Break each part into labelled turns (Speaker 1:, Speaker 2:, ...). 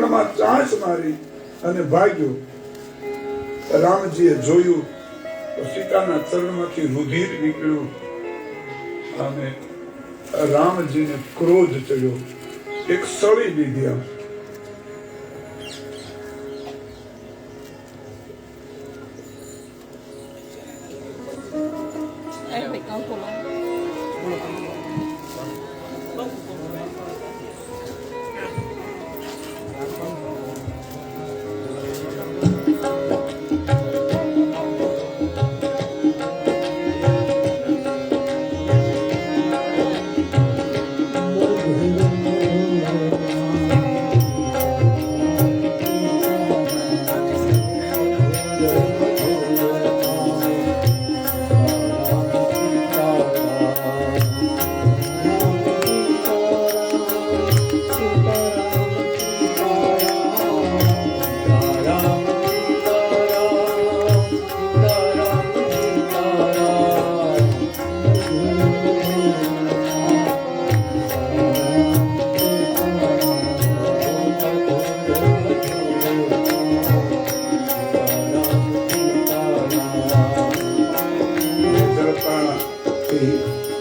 Speaker 1: ચરણમાં ચાંચ મારી અને ભાગ્યો. રામજીએ જોયું તો સીતાના ચરણમાંથી રુધિર નીકળ્યું અને રામજીને ક્રોધ ચડ્યો. એક સળી લીધી આમ.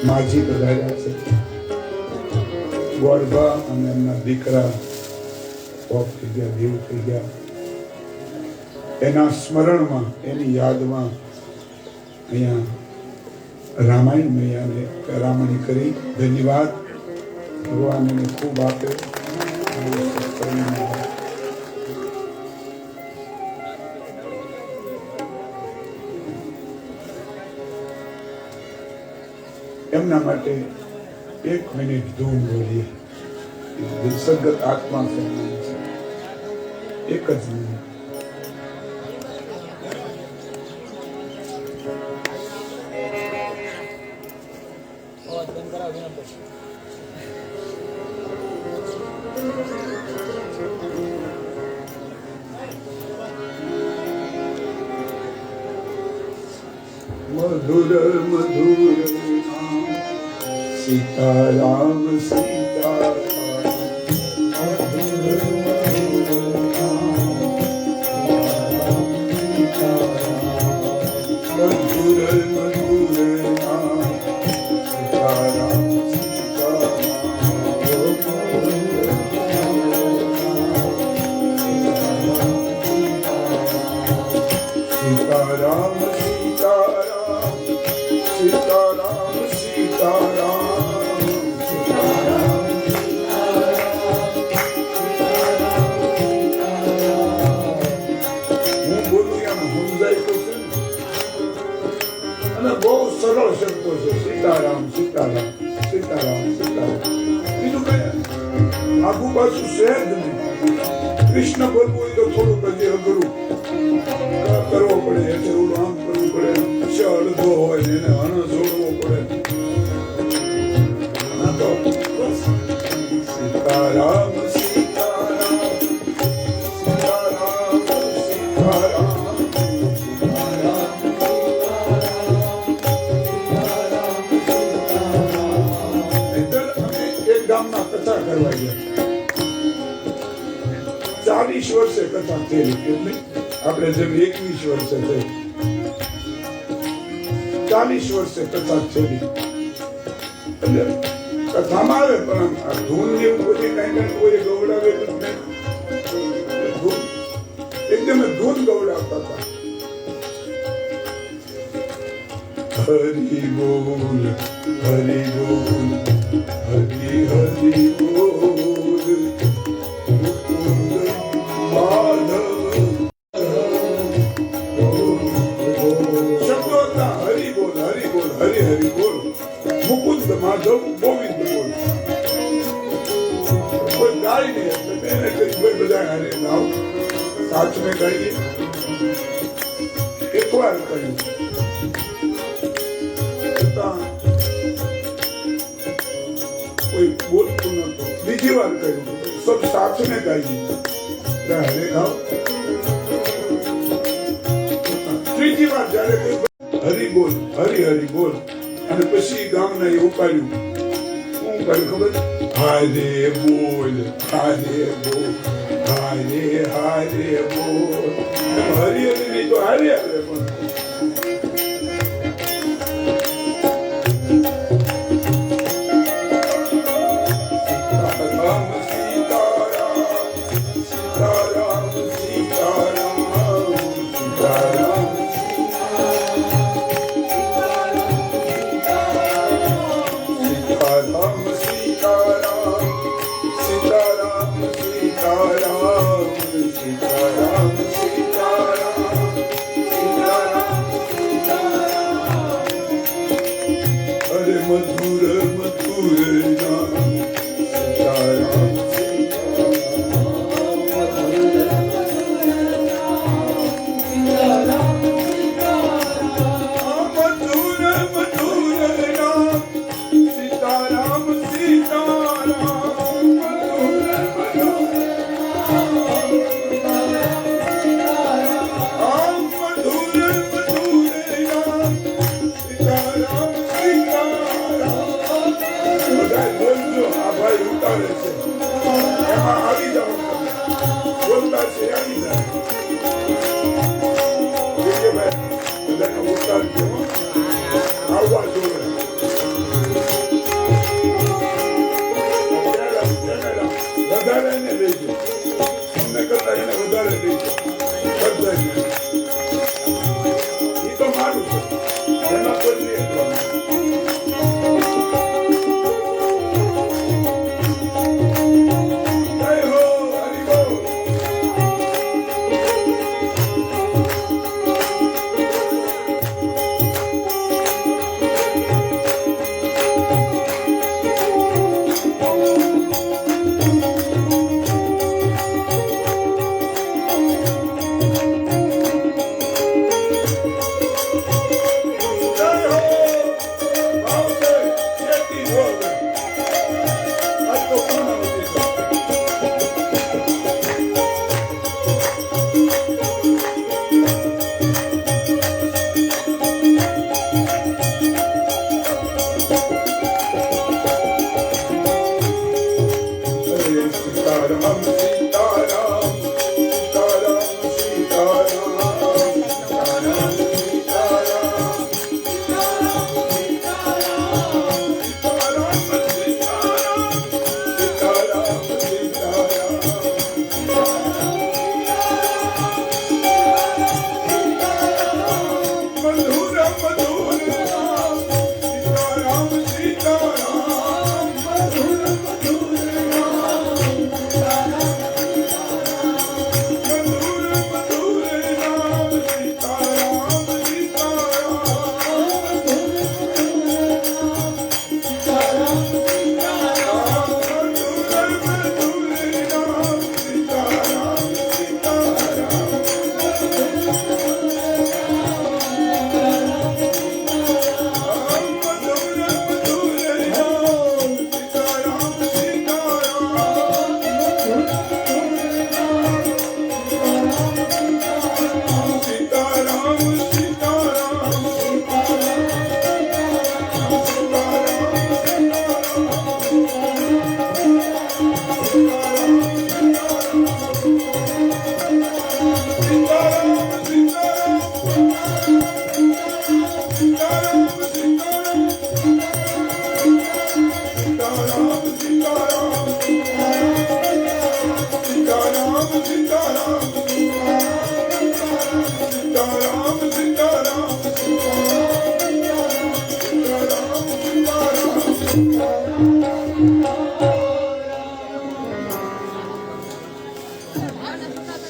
Speaker 1: માજી પધાર્યા છે. ગોરબા અને એમના દીકરા ઓફ થઈ ગયા, દેવ થઈ ગયા. એના સ્મરણમાં, એની યાદમાં અહીંયા રામાયણ મૈયાને કરામણી કરી. ધન્યવાદ ભગવાનને ખૂબ આપ્યો. એમના માટે 1 મિનિટ ધૂમ બોલીએ. સદગત આત્મા છે, એક જ મિનિટ. મધુર મધુર સીતારામ સીતારામ, મધુર મધુર નામ સીતારામ સીતારામ સીતારામ સીતારામ સીતારામ સીતારામ હું બોલું એમ સમજાય તો છે ને. અને બહુ સરળ શબ્દો છે. સીતારામ સીતારામ સીતારામ સીતારામ. બીજું કઈ આગુ પાછું સહેજ નહીં. કૃષ્ણ બોલવું હોય તો થોડુંક હજી અઘરું કરવો પડે. એટલે ઓલું આમ કરવું પડે. અડધો હોય ને એને હણ જોડવો પડે. સીતારામ સીતારામ સીતારામ સીતારામ. એક ગામમાં કથા કરવા ગયા. 40 વર્ષે કથા થયેલી. કેટલી? આપણે જેમ 21 વર્ષે થઈ. 40 વર્ષે કથા થયેલી. એટલે કથામાં આવે પણ આ ધૂન જેવું બધી કઈ કોઈ ગવડાવે એકદમ ધૂન ગવડાવતા હતા. હરિ બોલ હરિ બોલ હરિ હરિ બોલ માધવ. શબ્દો હતા હરિ બોલ હરિ બોલ હરિ હરિ બોલ મુકુંદ માધવ ગોવિંદ બોલ. કોઈ ગાય નહીં. એટલે મેં કઈ કોઈ બધા હારે ગાવ સાચ મેં ગાઈએ. એકવાર કહ્યું કોઈ બોલતું નતો. બીજી વાર કહ્યું સબ સાચ મેં ગાઈએ. હરે ગાવ. ત્રીજી વાર જયારે હરિ બોલ હરિ હરિ બોલ અને પછી ગામના એ ઉપાડ્યું. શું ઉપાડ્યું ખબર? હારે બોલ હારે બોલ. हारे हारे बोल हरि हरि नहीं तो हरे हरे बोल मधुर मधुर नाम सीताराम मधुर मधुर नाम सीताराम सीताराम मधुर मधुर मधुर मधुर नाम सीताराम बोलજો આ ભાઈ ઉતારે છે એમાં આવી જાઓ બોલતા છે આવી જાય જોઈએ ભાઈ બધાને ઉતારજો આવવા જોઈએ વધારે એને લઈજો અમને કરતા એને વધારે લઈજો બધા એ તો મારું છે એમાં કોઈ નહીં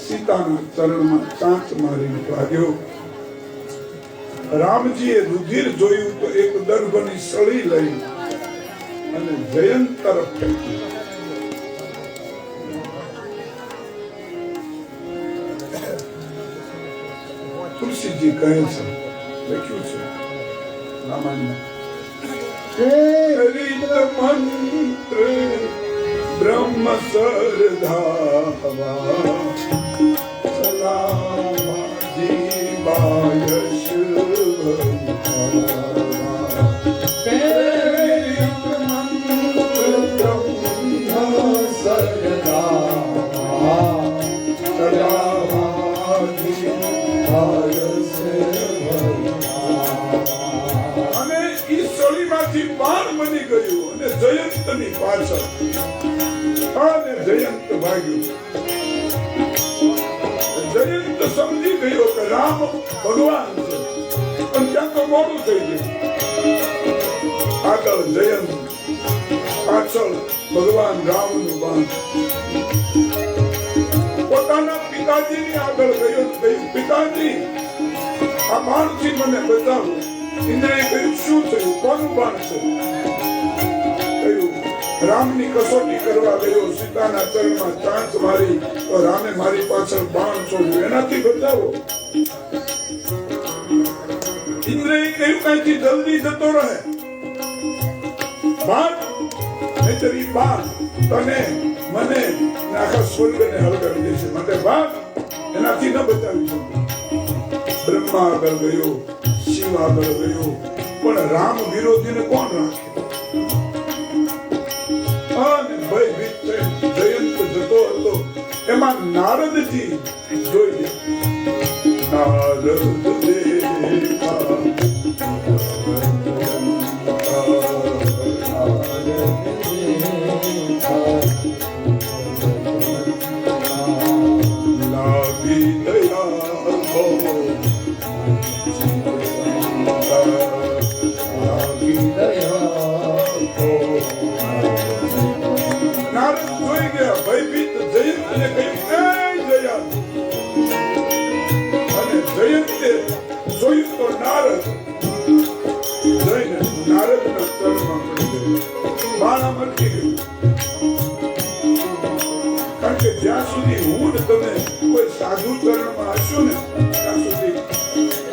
Speaker 1: સીતાના ચરણમાં કાંચ મારીને ભાગ્યો. રામજીએ રુધિર જોયું તો એક દર્ભની સળી લઈ અને જયંત તરફ ફેંકી. તુલસીજી કહે છે, લખ્યું છે રામાયણમાં, મંત્ર બ્રહ્મ સરધાવા સલામાજી બાયશ અને ઈ સળીમાંથી બાણ બની ગયું અને જયંતની પાછળ અને જયંત ભાગ્યું. જયંત સમજી ગયો કે રામ ભગવાન છે, પણ ત્યાં તો મોડું થઈ ગયું. આગળ જયંત, પાછળ ભગવાન રામનું બાણ. પોતાના પિતાજીની આગળ ગયો, પિતાજી આ બાણથી મને બચાવો. ઇન્દ્રએ કહ્યું શું થયું, કોનું બાણ છે? કહ્યું રામની કસોટી કરવા ગયો, સીતાના ચરણમાં ચાંચ મારી તો રામે મારી પાછળ બાણ છોડ્યું, એનાથી બચાવો. ઇન્દ્રએ કહ્યું કાંઈથી જલ્દી જતો રહે, બાણ નહીતર ઈ બાણ તને મને આખા સ્વર્ગને હળગાવી દેશે, માટે બાણ એનાથી ન બચાવી શકું. બ્રહ્મા આગળ ગયો, શિવ આગળ ગયો, પણ રામ વિરોધીને કોણ રાખે? અને ભયભીત જયંત જતો હતો, એમાં નારદજી જોઈ નારદ જ્યાં સુધી હું ને તમે કોઈ સાધુ ચરણમાં હશો ને ત્યાં સુધી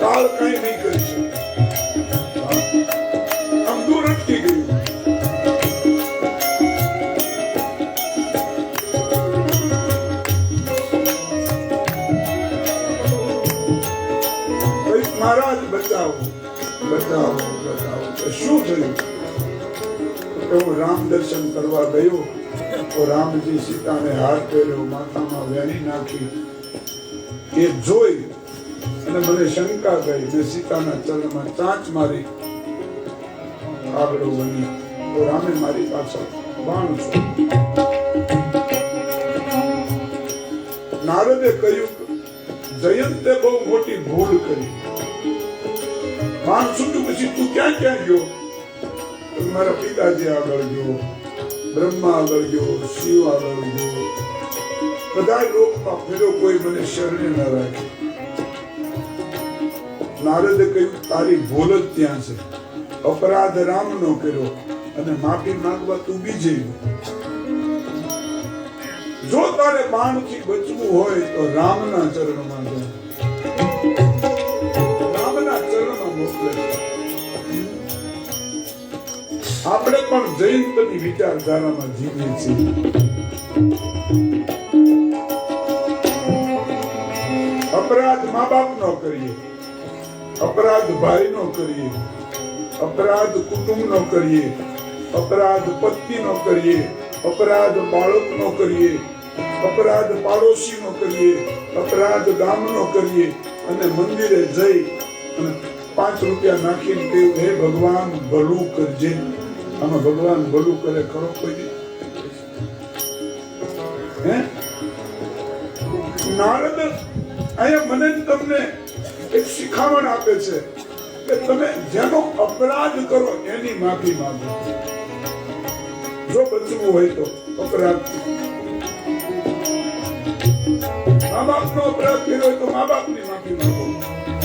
Speaker 1: કાળ કઈ નહીં કરી શકે. આમ દૂર અટકી ગયું. મહારાજ બચાવો બચાવો બચાવો. શું થયું? હું રામ દર્શન કરવા ગયો તો રામજી સીતાને હાથ પહેર્યો, માથામાં વેણી નાખી. એ જોઈ અને મને શંકા ગઈ. મેં સીતાના ચરણમાં ચાંચ મારી, આગળ વળી તો રામે મારી પાછળ બાણ છોડ્યું. નારદે કહ્યું જયંતે બહુ મોટી ભૂલ કરી. બાણ છૂટ્યું પછી તું ક્યાં ક્યાં ગયો? મારા પિતાજી આગળ ગયો, બ્રહ્મા આગળ ગયો, શિવ આગળ ગયો, બધા લોકમાં ફેરો, કોઈ મને શરણે ન રાખે. નારદે કહ્યું તારી ભૂલ જ ત્યાં છે. અપરાધ રામ નો કર્યો અને માફી માંગવા તું બીજે. જો તારે બાણથી બચવું હોય તો રામના ચરણમાં જા, રામના ચરણમાં મોકલે. આપણે પણ જયંતની વિચારધારામાં જીવીએ છીએ. અપરાધ મા બાપ નો કરીએ, અપરાધ ભાઈ નો કરીએ, અપરાધ કુટુંબ નો કરીએ, અપરાધ પત્ની નો કરીએ, અપરાધ બાળક નો કરીએ, અપરાધ પાડોશી નો કરીએ, અપરાધ ગામ નો કરીએ અને મંદિરે જઈ અને 5 રૂપિયા નાખીને કહ્યું હે ભગવાન ભલું કરજે. આમાં ભગવાન ભલું કરે ખરો કોઈ? હે નારદ અહીંયા મને તમને એક શિખામણ આપે છે કે તમે જેનો અપરાધ કરો એની માફી માંગો. જો બચવું હોય તો અપરાધ, મા બાપ નો અપરાધ કર્યો હોય તો મા બાપ ની માફી માંગો,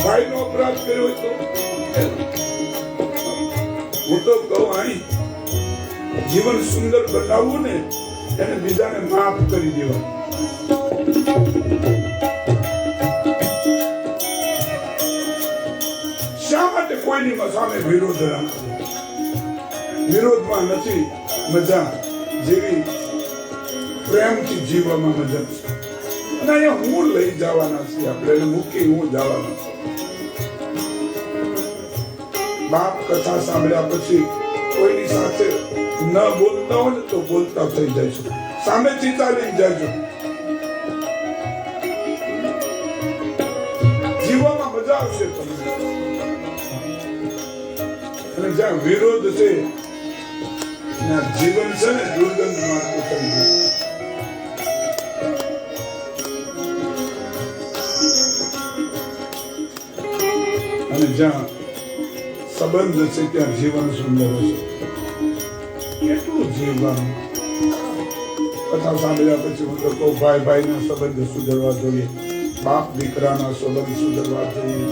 Speaker 1: ભાઈ નો અપરાધ કર્યો હોય તો. હું તો કહું અહીં જીવન સુંદર બનાવવું ને એને બીજાને માફ કરી દેવા. શા માટે કોઈની સામે વિરોધ રાખવો? વિરોધમાં નથી મજા, જેવી પ્રેમથી જીવવામાં મજા છે. અને અહીંયા હું લઈ જવાના છે, આપણે એને મૂકી હું જવાના છે. બાપ કથા સાંભળ્યા પછી કોઈની સાથે ન બોલતા હોય ને તો બોલતા થઈ જઈશું, સામેથી ચાલી જાજો. આવશે તમને. અને જ્યાં વિરોધ છે જીવન છે ને દુર્ગંધ માર્ગ થઈ ગયું. અને જ્યાં સંબંધ છે ત્યાં જીવન સુંદર છે. કેટલું જીવવાનું કથા સાંભળ્યા પછી હું તો કહું ભાઈ ભાઈના સંબંધ સુધરવા જોઈએ, બાપ દીકરાના સંબંધ સુધરવા જોઈએ,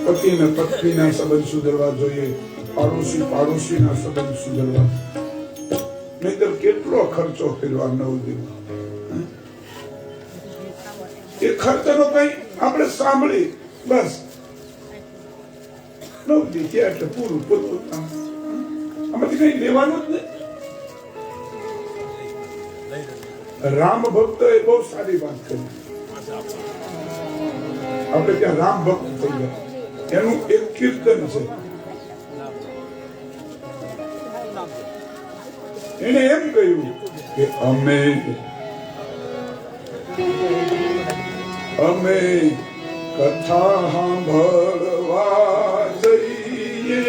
Speaker 1: પતિ ને પત્નીના સંબંધ સુધરવા જોઈએ, પાડોશી પાડોશીના સંબંધ સુધરવા. નહીંતર કેટલો ખર્ચો કર્યો 9 દિવસ. એ ખર્ચનો કઈ આપણે સાંભળી બસ 9 દિવસ એટલે પૂરું પોતપોતાનું. આમાંથી કઈ લેવાનું જ નહીં. રામ ભક્ત એ બહુ સારી વાત કરી. આપણે ત્યાં રામ ભક્ત થઈ ગયા. એનું એક કીર્તન છે. એને એમ કહ્યું કે અમે કથા સાંભળવા જઈએ,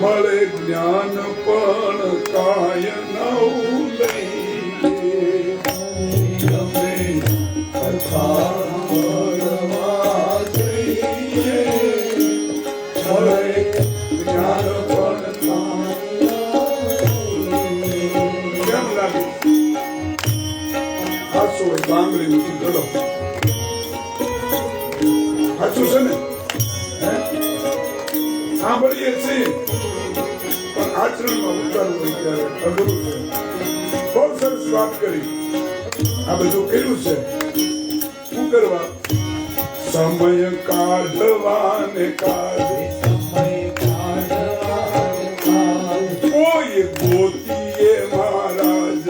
Speaker 1: મળે જ્ઞાન પણ કાય નવું લઈએ. અમે કથા સાંભળવા જઈએ, મળે જ્ઞાન પણ કેમ લાગે? હાચું હોય બાંગડી નથી કરો. સાચું છે ને? સાંભળીએ છીએ પણ આચરણમાં ઉતારવું ત્યારે અઘરું છે. બહુ સરસ વાત કરી. આ બધું કર્યું છે. શું કરવા? સમય કાઢવાને કાઢે કોઈ ગોતીએ મહારાજ.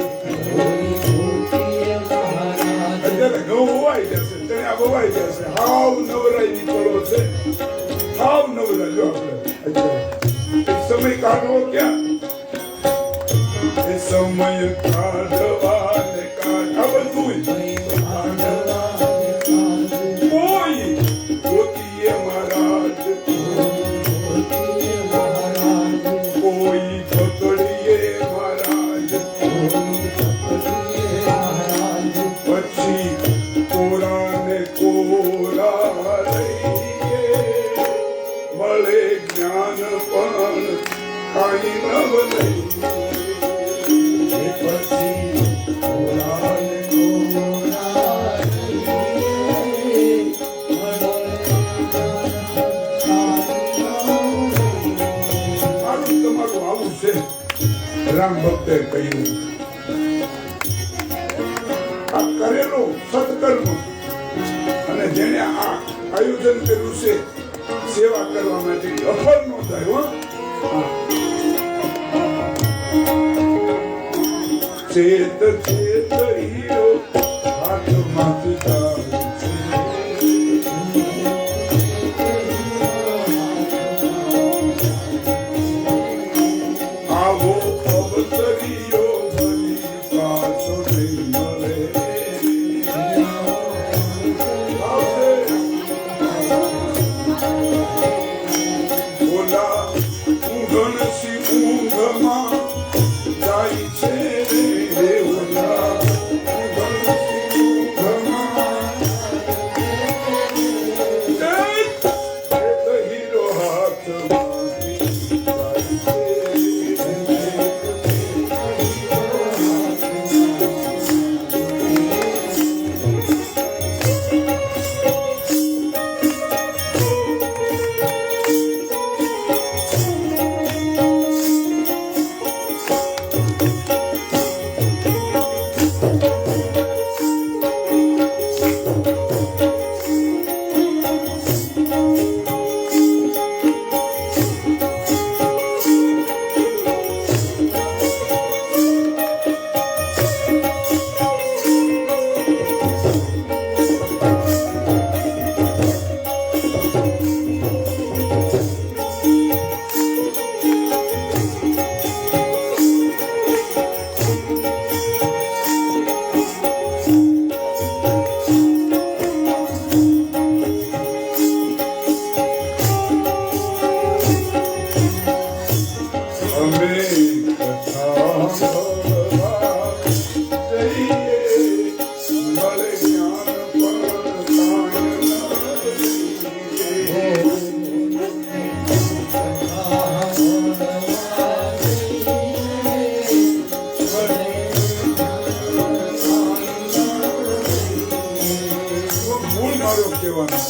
Speaker 1: અત્યારે ઘઉં વવાઈ જશે, ચણ્યા વવાઈ જશે, હાવ નવરાઈ નીકળો છે. હાવ નવરા જો આપણે સમય કાઢવો ક્યાં? એ સમય કાઢવાને કાઢ આ બધું કોઈ ગોતીએ મહારાજ, કોઈ પકડીએ મહારાજ, પછી કોરાને કોરા રહીએ, મળે જ્ઞાન પણ કાંઈ નવ નહીં. પછી કોરાને કોરા રહીએ, મારું તમારું આવું છે. રામ ભક્તે કહ્યું આ કરેલું સત્કર્મ અને જેને આ આયોજન કર્યું છે સેવા કરવા માટે અફળ નો થાય. ચેત ચેત હીરો હાથમાંથી જાય છે. આવો અવતરીયો ફરી પાછો નહીં મળે. ઓલા ઊંઘણસી ઊંઘમાં જાય છે રે ઓલા.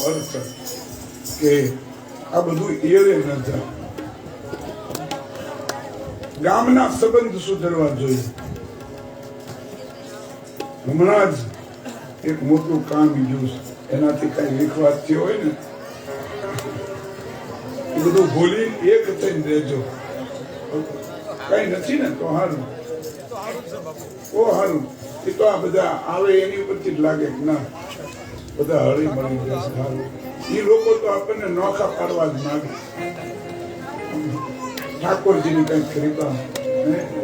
Speaker 1: અર્થ કે આ બધું એરે ન જાય. ગામના સંબંધ સુધરવા જોઈએ. હમણાં જ એક મોટું કામ ગયું, એનાથી કઈ વિખવાદ થયો હોય ને એ બધું ભૂલી એક થઈને રહેજો. કઈ નથી ને તો હારું, ઓ હારું. એ તો આ બધા આવે એની ઉપરથી જ લાગે કે ના બધા હળી મળી જશે. હારું, એ લોકો તો આપણને નોખા પાડવા જ માંગે. ઠાકોરજીની કઈક કૃપા,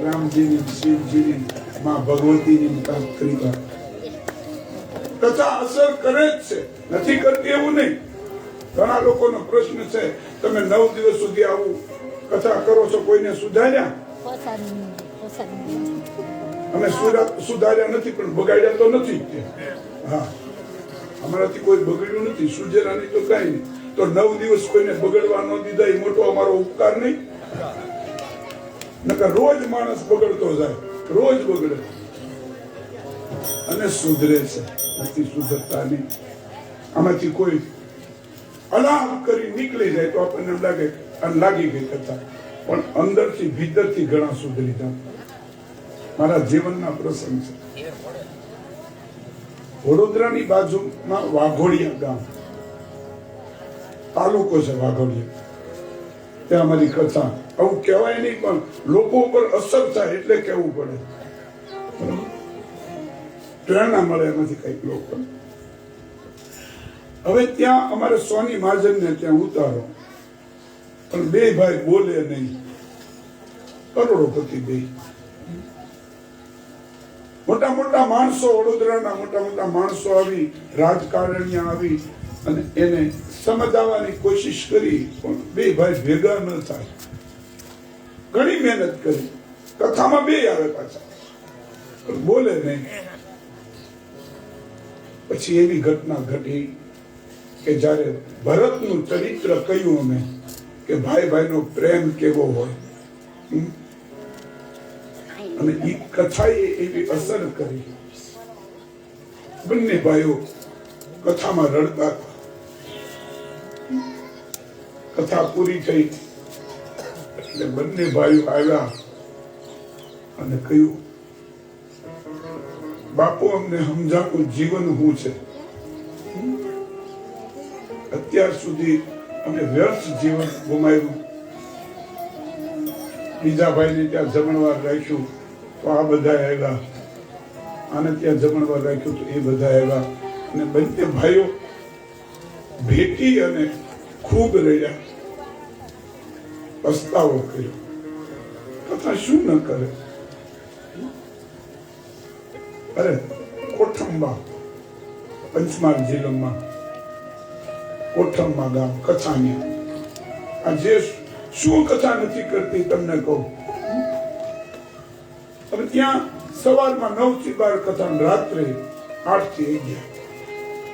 Speaker 1: રામજીની, શિવજીની, માં ભગવતીની કઈક કૃપા. કથા અસર કરે જ છે, નથી કરતી એવું નહીં. ઘણા લોકોનો પ્રશ્ન છે, તમે 9 દિવસ સુધી આવું કથા કરો છો, કોઈને સુધાર્યા? અમે સુધાર્યા નથી, પણ બગાડ્યા તો નથી જ. હા, અમારાથી કોઈ બગડ્યું નથી, સુજેરાની તો કઈ નહીં. તો 9 દિવસ કોઈને બગડવા ન દીધા એ મોટો અમારો ઉપકાર નહીં? નકર રોજ માણસ બગડતો જાય, રોજ બગડે અને સુધરે છે, નથી સુધરતા નહીં. આમાંથી કોઈ અલાપ કરી નીકળી જાય તો આપણને એમ લાગે અને લાગી ગઈ કથા, પણ અંદરથી ભીતરથી ઘણા સુધરી જાય. મારા જીવનના પ્રસંગ છે. વડોદરાની બાજુમાં વાઘોડિયા ગામ, તાલુકો છે વાઘોડિયા. ત્યાં અમારી કથા, આવું કહેવાય નહીં પણ લોકો ઉપર અસર થાય એટલે કહેવું પડે. પ્રેરણા મળે એમાંથી કઈક લોકો. હવે ત્યાં અમારે સોની મહાજનને ત્યાં ઉતારો, પણ 2 ભાઈ બોલે નહીં, કરોડોપતિ 2. મોટા મોટા માણસો, વડોદરાના મોટા મોટા માણસો આવી, રાજકારણીયા આવી અને એને સમજાવવાની કોશિશ કરી, પણ 2 ભાઈ ભેગા ન થાય. ઘણી મહેનત કરી, કથામાં 2 આવે પાછા, પણ બોલે નહીં. પછી એવી ઘટના ઘટી કે જ્યારે ભરતનું ચરિત્ર કહ્યું અમે કે ભાઈ ભાઈનો પ્રેમ કેવો હોય, અને એ કથાએ એવી અસર કરી. બંને ભાઈઓ કથામાં રડતા હતા. કથા પૂરી થઈ એટલે બંને ભાઈઓ આવ્યા અને કહ્યું, બાપુ અમને સમજાવું જીવન શું છે. અત્યાર સુધી અમે વ્યર્થ જીવન ગુમાવ્યું. બીજા ભાઈને ત્યાં જમણવાર રાખ્યું તો આ બધા આવ્યા, આને ત્યાં જમણવાર રાખ્યું તો એ બધા આવ્યા, અને બંને ભાઈઓ ભેટી અને ખૂબ રહ્યા. પસ્તાવો કર્યો, કથા શું ન કરે. અરે કોઠંબા, પંચમહાલ જિલ્લામાં કોઠંબા ગામ, કથાની આ જે શું કથા નથી કરતી તમને કહું. હવે ત્યાં સવારમાં 9 થી 12 કથા, રાત્રે 8 થી 11.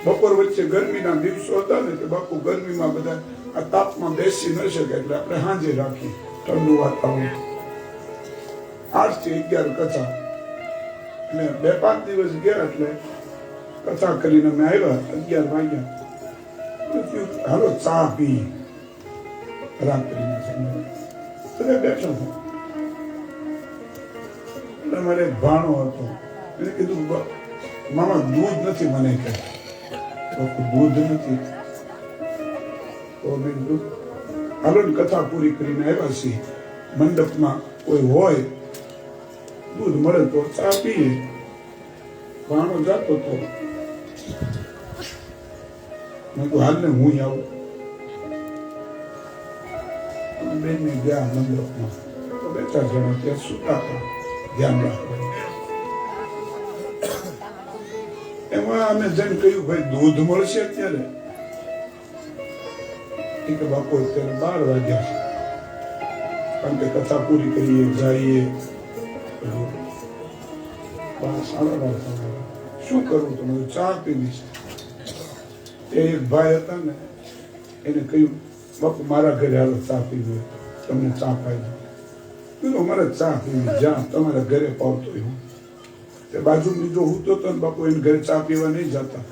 Speaker 1: બપોર વચ્ચે ગરમીના દિવસો હતા ને, કે બાપુ ગરમીમાં બધા આ તાપમાં બેસી ન શકે એટલે આપણે સાંજે રાખી, ઠંડુ વાતાવરણ. 8 થી 11 કથા. અને 2-5 દિવસ ગયા એટલે કથા કરીને અમે આવ્યા, 11 વાગ્યા. હાલો ચા પી. રાત્રિના સમયે બધા બેઠા હતા. એટલે મારે એક ભાણો હતો, એને કીધું મામા દૂધ નથી, મને કહે દૂધ નથી. તો મેં કીધું હાલો ને કથા પૂરી કરીને આવ્યા છીએ, મંડપમાં કોઈ હોય દૂધ મળે તો ચા પીએ. ભાણો જાતો હતો. મેં કહ્યું હાલ ને હું આવું. બેન ને ગયા મંડપમાં, તો 2-4 જણા ત્યાં સુતા હતા, ધ્યાન રાખવા. એમાં અમે જઈને કહ્યું ભાઈ દૂધ મળશે અત્યારે? એ કે બાપુ અત્યારે 12 વાગ્યા છે, કારણ કે કથા પૂરી કરીએ જઈએ. 12:30. શું કરું તમે? ચા પીવીશ. એ એક ભાઈ હતા ને, એને કહ્યું બાપુ મારા ઘરે હાલો ચા પીવી, તમને ચા પાઈ દઉં. અમારે ચા પીવી, જ્યાં તમારા ઘરે પાવતો હું. તે બાજુ બીજો હું તો બાપુ એને ઘરે ચા પીવા નહીં જતા.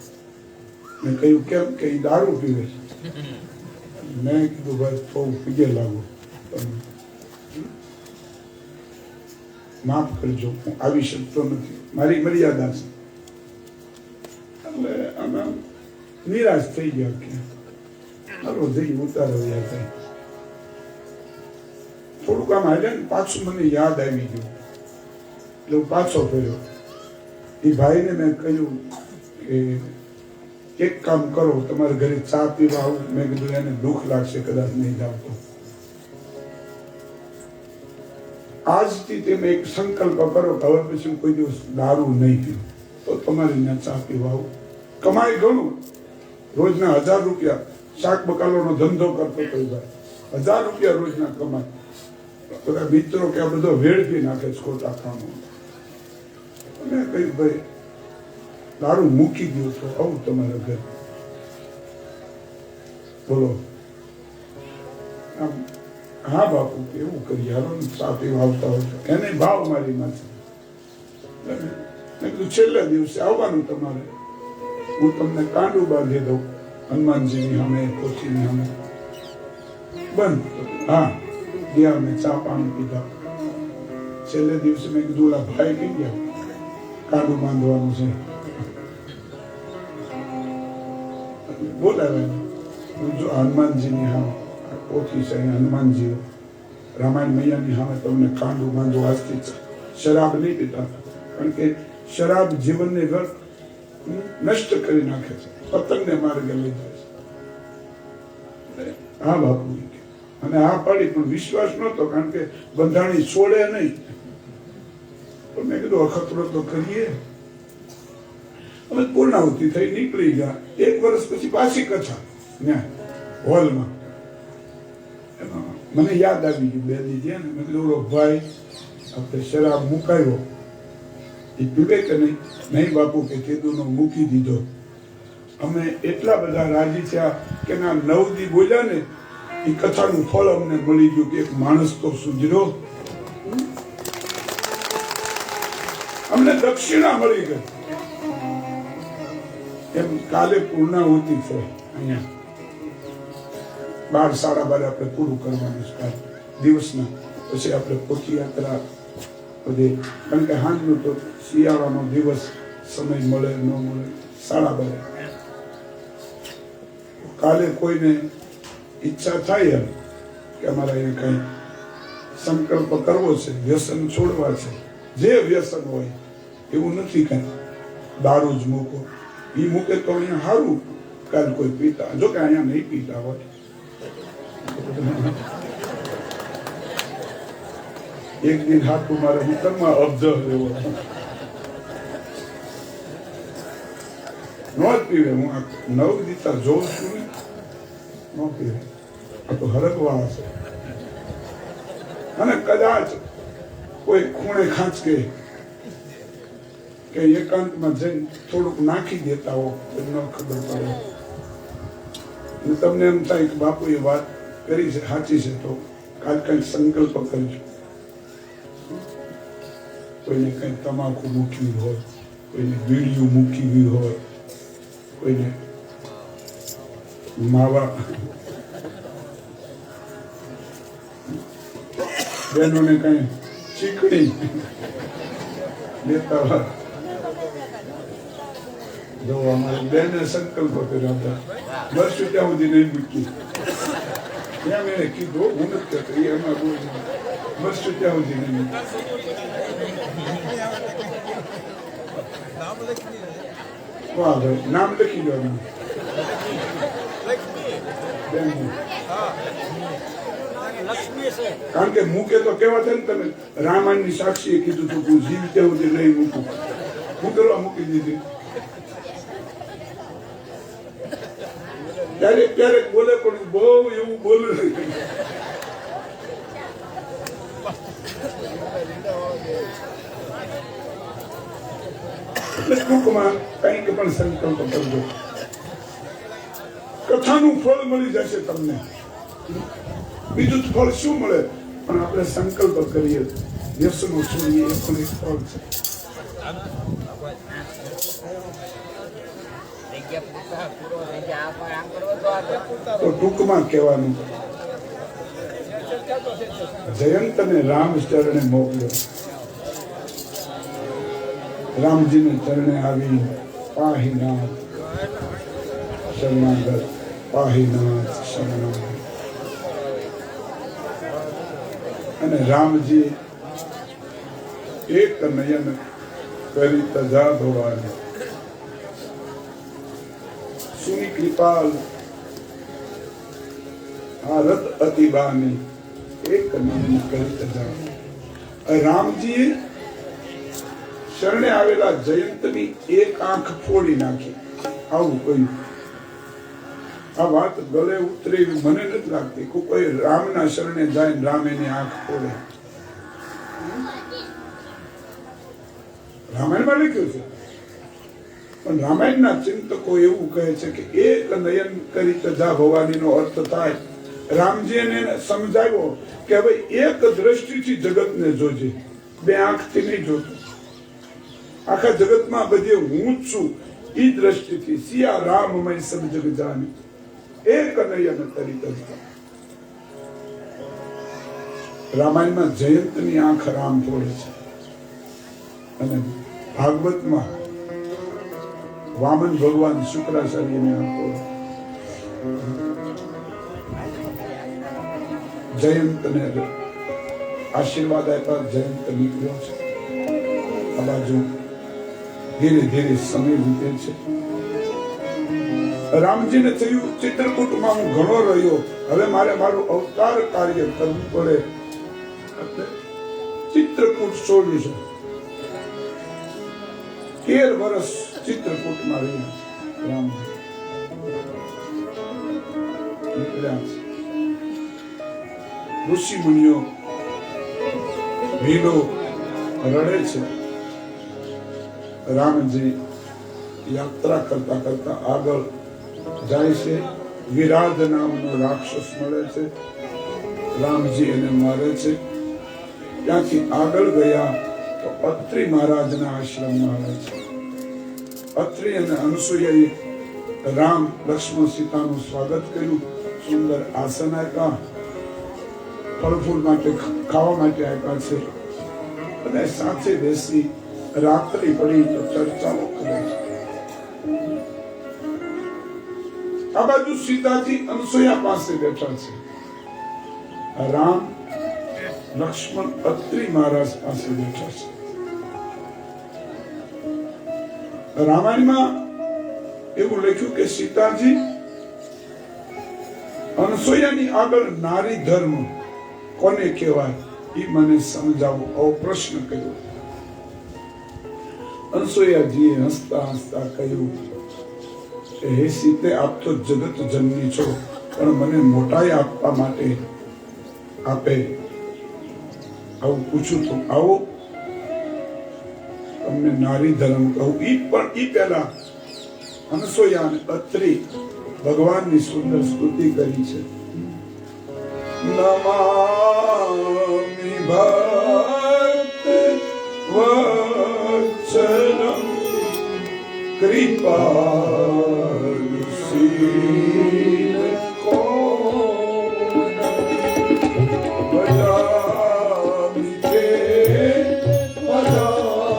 Speaker 1: મેં કહ્યું કેમ કે એ દારૂ પીવે છે. મેં કીધું ભાઈ થોડું પીગે લાગુ, માફ કરજો, હું આવી શકતો નથી, મારી મર્યાદા છે. એટલે અમે નિરાશ થઈ ગયા કે હાલો જઈ ઉતારો યાર કઈ. થોડુંક આમ હાલ્યા ને પાછું મને યાદ આવી ગયું એટલે હું પાછો ફર્યો. એ ભાઈને મેં કહ્યું કે એક કામ કરો, તમારા ઘરે ચા પીવા આવું. મેં કીધું એને દુઃખ લાગશે કદાચ નહીં જાવ તો. આજથી તમે એક સંકલ્પ કરો કે હવે પછી હું કોઈ દિવસ દારૂ નહીં પીવું, તો તમારે ત્યાં ચા પીવા આવું. કમાઈ ઘણું, રોજના 1000 રૂપિયા. શાક બકાલોનો ધંધો કરતો કોઈ ભાઈ, 1000 રૂપિયા રોજના કમાય. બધા મિત્રો કે આ બધો વેડફી નાખે છે ખોટા કામો. મેં કહ્યું ભાઈ દારૂ મૂકી દો તો આવું તમારા ઘર. બોલો આમ હા બાપુ એવું કરી હાલો સાથે આવતા હોય તો એને ભાવ મારી માથે. મેં કીધું છેલ્લા દિવસે આવવાનું તમારે, હું તમને કાંડું બાંધી દઉં હનુમાનજીની સામે, પોથીની સામે. બંધ. હા ગયા, મેં ચા પાણી પીધા. છેલ્લે દિવસે મેં કીધું ઓલા ભાઈ કહી ગયા કાંડું બાંધવાનું છે. બોલાવે જો હનુમાનજીની સામે પોથી છે, હનુમાનજી રામાયણ મૈયાની સામે તમને કાંડું બાંધો. આજથી શરાબ નહીં પીતા, કારણ કે શરાબ જીવનને નષ્ટ કરી નાખે છે, પતંગને માર્ગે લઈ જાય છે. હા બાપુ, અને આ પાડી પણ વિશ્વાસ નહોતો, કારણ કે બંધાણી છોડે નહીં. પણ મેં કીધું અખતરો તો કરીએ. અમે પૂર્ણાહુતિ થઈ નીકળી ગયા. 1 વર્ષ પછી પાછી કથા ત્યાં હોલમાં. મને યાદ આવી ગયું બે દી ને. મેં કીધું ઓલો ભાઈ આપણે શરાબ મુકાયો એ પીવે કે નહીં? નહીં બાપુ કે કીધું મૂકી દીધો. અમે એટલા બધા રાજી થયા કે ના 9 દી બોલ્યા ને એ કથાનું ફળ અમને મળી ગયું કે એક માણસ તો સુધર્યો. અમને દક્ષિણા મળી ગઈ. એમ કાલે પૂર્ણાહુતિ છે અહીંયા 12 સાડા 12 આપણે પૂરું કરવાનું છે દિવસના. પછી આપણે પોથી યાત્રા બધે, કારણ કે હાંજનો તો શિયાળાનો દિવસ સમય મળે ન મળે. 12:30 કાલે કોઈને ઈચ્છા થાય એમ કે અમારે અહીંયા કઈ સંકલ્પ કરવો છે, વ્યસન છોડવા છે, જે વ્યસન હોય એવું નથી કઈ. દારૂ જ મૂકો, એ મૂકે તો અહીંયા સારું. કાલ કોઈ પીતા, જો કે અહીંયા નહીં પીતા હોય. એક દિન હાથું મારે હુકમમાં અબ્ધ લેવો નો જ પીવે. હું 9 દીતા જોઉં છું ને, ન પીવે. આ તો હરકવા હશે. અને કદાચ કોઈ ખૂણે ખાંચકે કે એકાંતમાં જઈને થોડુંક નાખી દેતા હો, ન ખબર પડે. અને તમને એમ થાય કે બાપુ એ વાત કરી છે સાચી છે, તો કાલ કંઈક સંકલ્પ કરજો. કોઈને કંઈ તમાકુ મૂકવી હોય, કોઈને બીડીયું મૂકવી હોય, કોઈને માવા, બહેનોને કઈ ચીકણી લેતા હોય. જો અમારી બેને સંકલ્પ કર્યો હતા, વર્ષ ત્યાં સુધી નહીં મૂકી. ત્યાં મેં કીધું, હું નથી કરતો એમાં બહુ વર્ષ ત્યાં સુધી નહીં મૂકી. વાહ ભાઈ, નામ લખી દો. કારણ કે મૂકે તો કેવા છે ને, તમે રામાયણની સાક્ષીએ કીધું હતું હું જીવ ત્યાં સુધી નહીં મૂકું. હું કરવા મૂકી દીધી. ક્યારેક ક્યારેક બોલે પણ બહુ એવું બોલે. ટૂંકમાં કંઈક પણ સંકલ્પ કરજો, કથાનું ફળ મળી જશે તમને. બીજું ફળ શું મળે? પણ આપણે સંકલ્પ કરીએ, વ્યસનો છોડીએ, એ પણ એક ફળ છે. તો ટૂંકમાં કહેવાનું, જયંતને રામ ચરણે મોકલ્યો. રામજીને ચરણે આવી પાહીનાથ શરણાગત, પાહીનાથ શરણાગત. અને રામજી એક નયન કરી તજા ભવાની, સુની કૃપાલ આ રત અતિબાની એક નયન કરી તજા. રામજીએ શરણે આવેલા જયંતની એક આંખ ફોડી નાખી. આવું કોઈ આ વાત ગળે ઉતરે એવી મને નથી લાગતી. કોઈ રામના શરણે જાય રામ એની આંખ ફોડે. રામાયણમાં લખ્યું છે, પણ રામાયણના ચિંતકો એવું કહે છે કે એક નયન કરી તજા ભવાનીનો અર્થ થાય, રામજીને સમજાવ્યો કે હવે એક દ્રષ્ટિથી જગતને જોજે, બે આંખથી નહીં જોતો. આખા જગતમાં બધે હું જ છું ઈ દ્રષ્ટિથી સિયા રામમય સબ જગ જાની, એક નયન કરી તજા. રામાયણમાં જયંતની આંખ રામ ફોડે છે અને ભાગવતમાં વામન ભગવાન શુક્રાચાર્યને આંખ ફોડે. જયંતને આશીર્વાદ આપ્યા, જયંત નીકળ્યો છે. આ બાજુ ધીરે ધીરે સમય વીતે છે. રામજીને થયું ચિત્રકૂટમાં હું ઘણો રહ્યો, હવે મારે મારું અવતાર કાર્ય કરવું પડે. ચિત્રકૂટ છોડ્યું છે. 13 વર્ષ ચિત્રકૂટમાં રહ્યા રામજી. નીકળ્યા છે. ઋષિ મુનિઓ ભીલો રડે છે. રામજી યાત્રા કરતા કરતા આગળ જાય છે. વિરાધ નામનો રાક્ષસ મળે છે. રામજી એને મારે છે. ત્યાંથી આગળ ગયા તો અત્રિ મહારાજના આશ્રમમાં આવે છે. અત્રિ અને અનસુયાએ રામ લક્ષ્મણ સીતાનું સ્વાગત કર્યું. સુંદર આસન આપ્યા, ફળફૂલ માટે ખાવા માટે આપ્યા છે અને સાથે બેસી રાત્રિ પડી તો ચર્ચાઓ કરે છે. આ બાજુ સીતાજી અનસુયા પાસે બેઠા છે. રામ લક્ષ્મણ અત્રિ મહારાજ પાસે બેઠા છે. રામાયણમાં એવું લખ્યું કે સીતાજી અનસુયાની આગળ નારી ધર્મ કોને કહેવાય એ મને સમજાવો, આવો પ્રશ્ન કર્યો. અનસુયાજીએ હસતા હસતા કહ્યું કે હે સીતે, આપ તો જગત જનની છો, પણ મને મોટાઈ આપવા માટે આપે આવું પૂછું તો આવો તમને નારી ધર્મ કહું. ઈ પહેલા અનસુયા અને અત્રિ ભગવાનની સુંદર સ્તુતિ કરી છે. નમામિ ભક્ત વત્સલમ કૃપાલુશીલ ભજામિ તે પદાંબુજં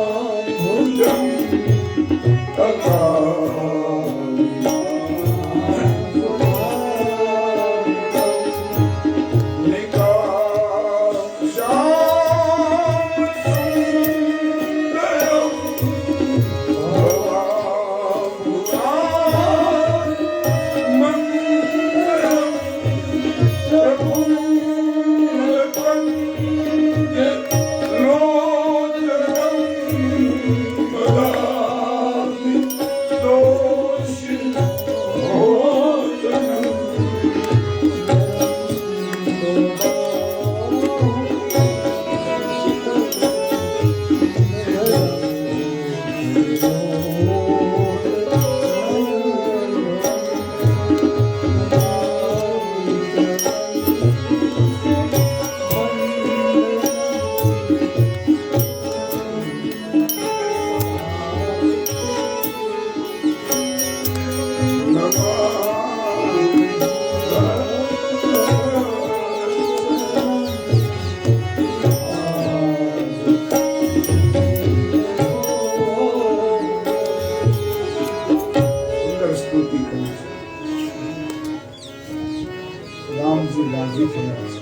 Speaker 1: રાજી થયા છે.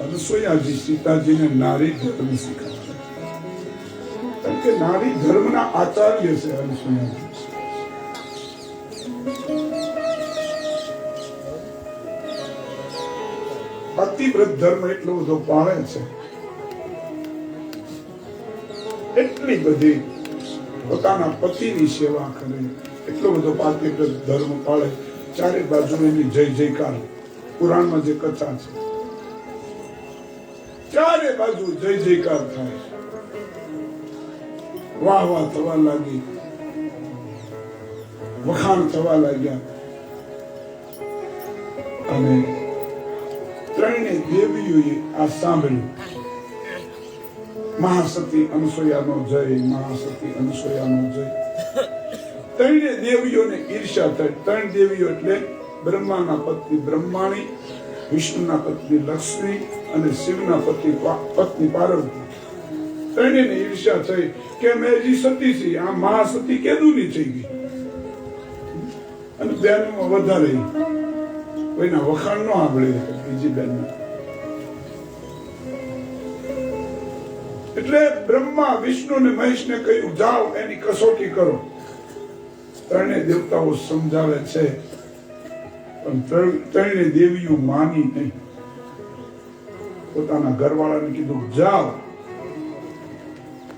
Speaker 1: અનસૂયાજી સીતાજીને નારી ધર્મ શીખવ્યો, કારણ કે નારી ધર્મના આચાર્ય છે અનસૂયાજી. પતિવ્રત ધર્મ એટલો બધો પાળે છે, એટલી બધી પોતાના પતિની સેવા કરે, એટલો બધો પતિવ્રત ધર્મ પાળે. ચારે બાજુ એની જય જયકાર, પુરાણમાં જે કથા છે, ચારે બાજુ જય જયકાર થાય, વાહ વાહ થવા લાગી, વખાણ થવા લાગ્યા. અને ત્રણે દેવીઓએ આ સાંભળ્યું. મહાસતી અનસૂયાનો જય, મહાસતી અનસૂયાનો જય. ત્રણે દેવીઓને ઈર્ષ્યા થઈ. ત્રણ દેવીઓ એટલે બ્રહ્માના પત્ની બ્રહ્માણી, વિષ્ણુના પત્ની લક્ષ્મી અને શિવના પત્ની પાર્વતી. ત્રણેયને ઈર્ષ્યા થઈ કે અમે હજી સતી છીએ, આ મહાસતી કેદુની થઈ ગઈ. અને બેનમાં વધારે કોઈના વખાણ ન સાંભળે બીજી બેન. એટલે બ્રહ્મા વિષ્ણુ ને મહેશ ને કહ્યું, જાઓ એની કસોટી કરો. ત્રણે દેવતાઓ સમજાવે છે, પણ ત્રણે દેવીઓ માની નહીં. પોતાના ઘરવાળાને કીધું જાઓ,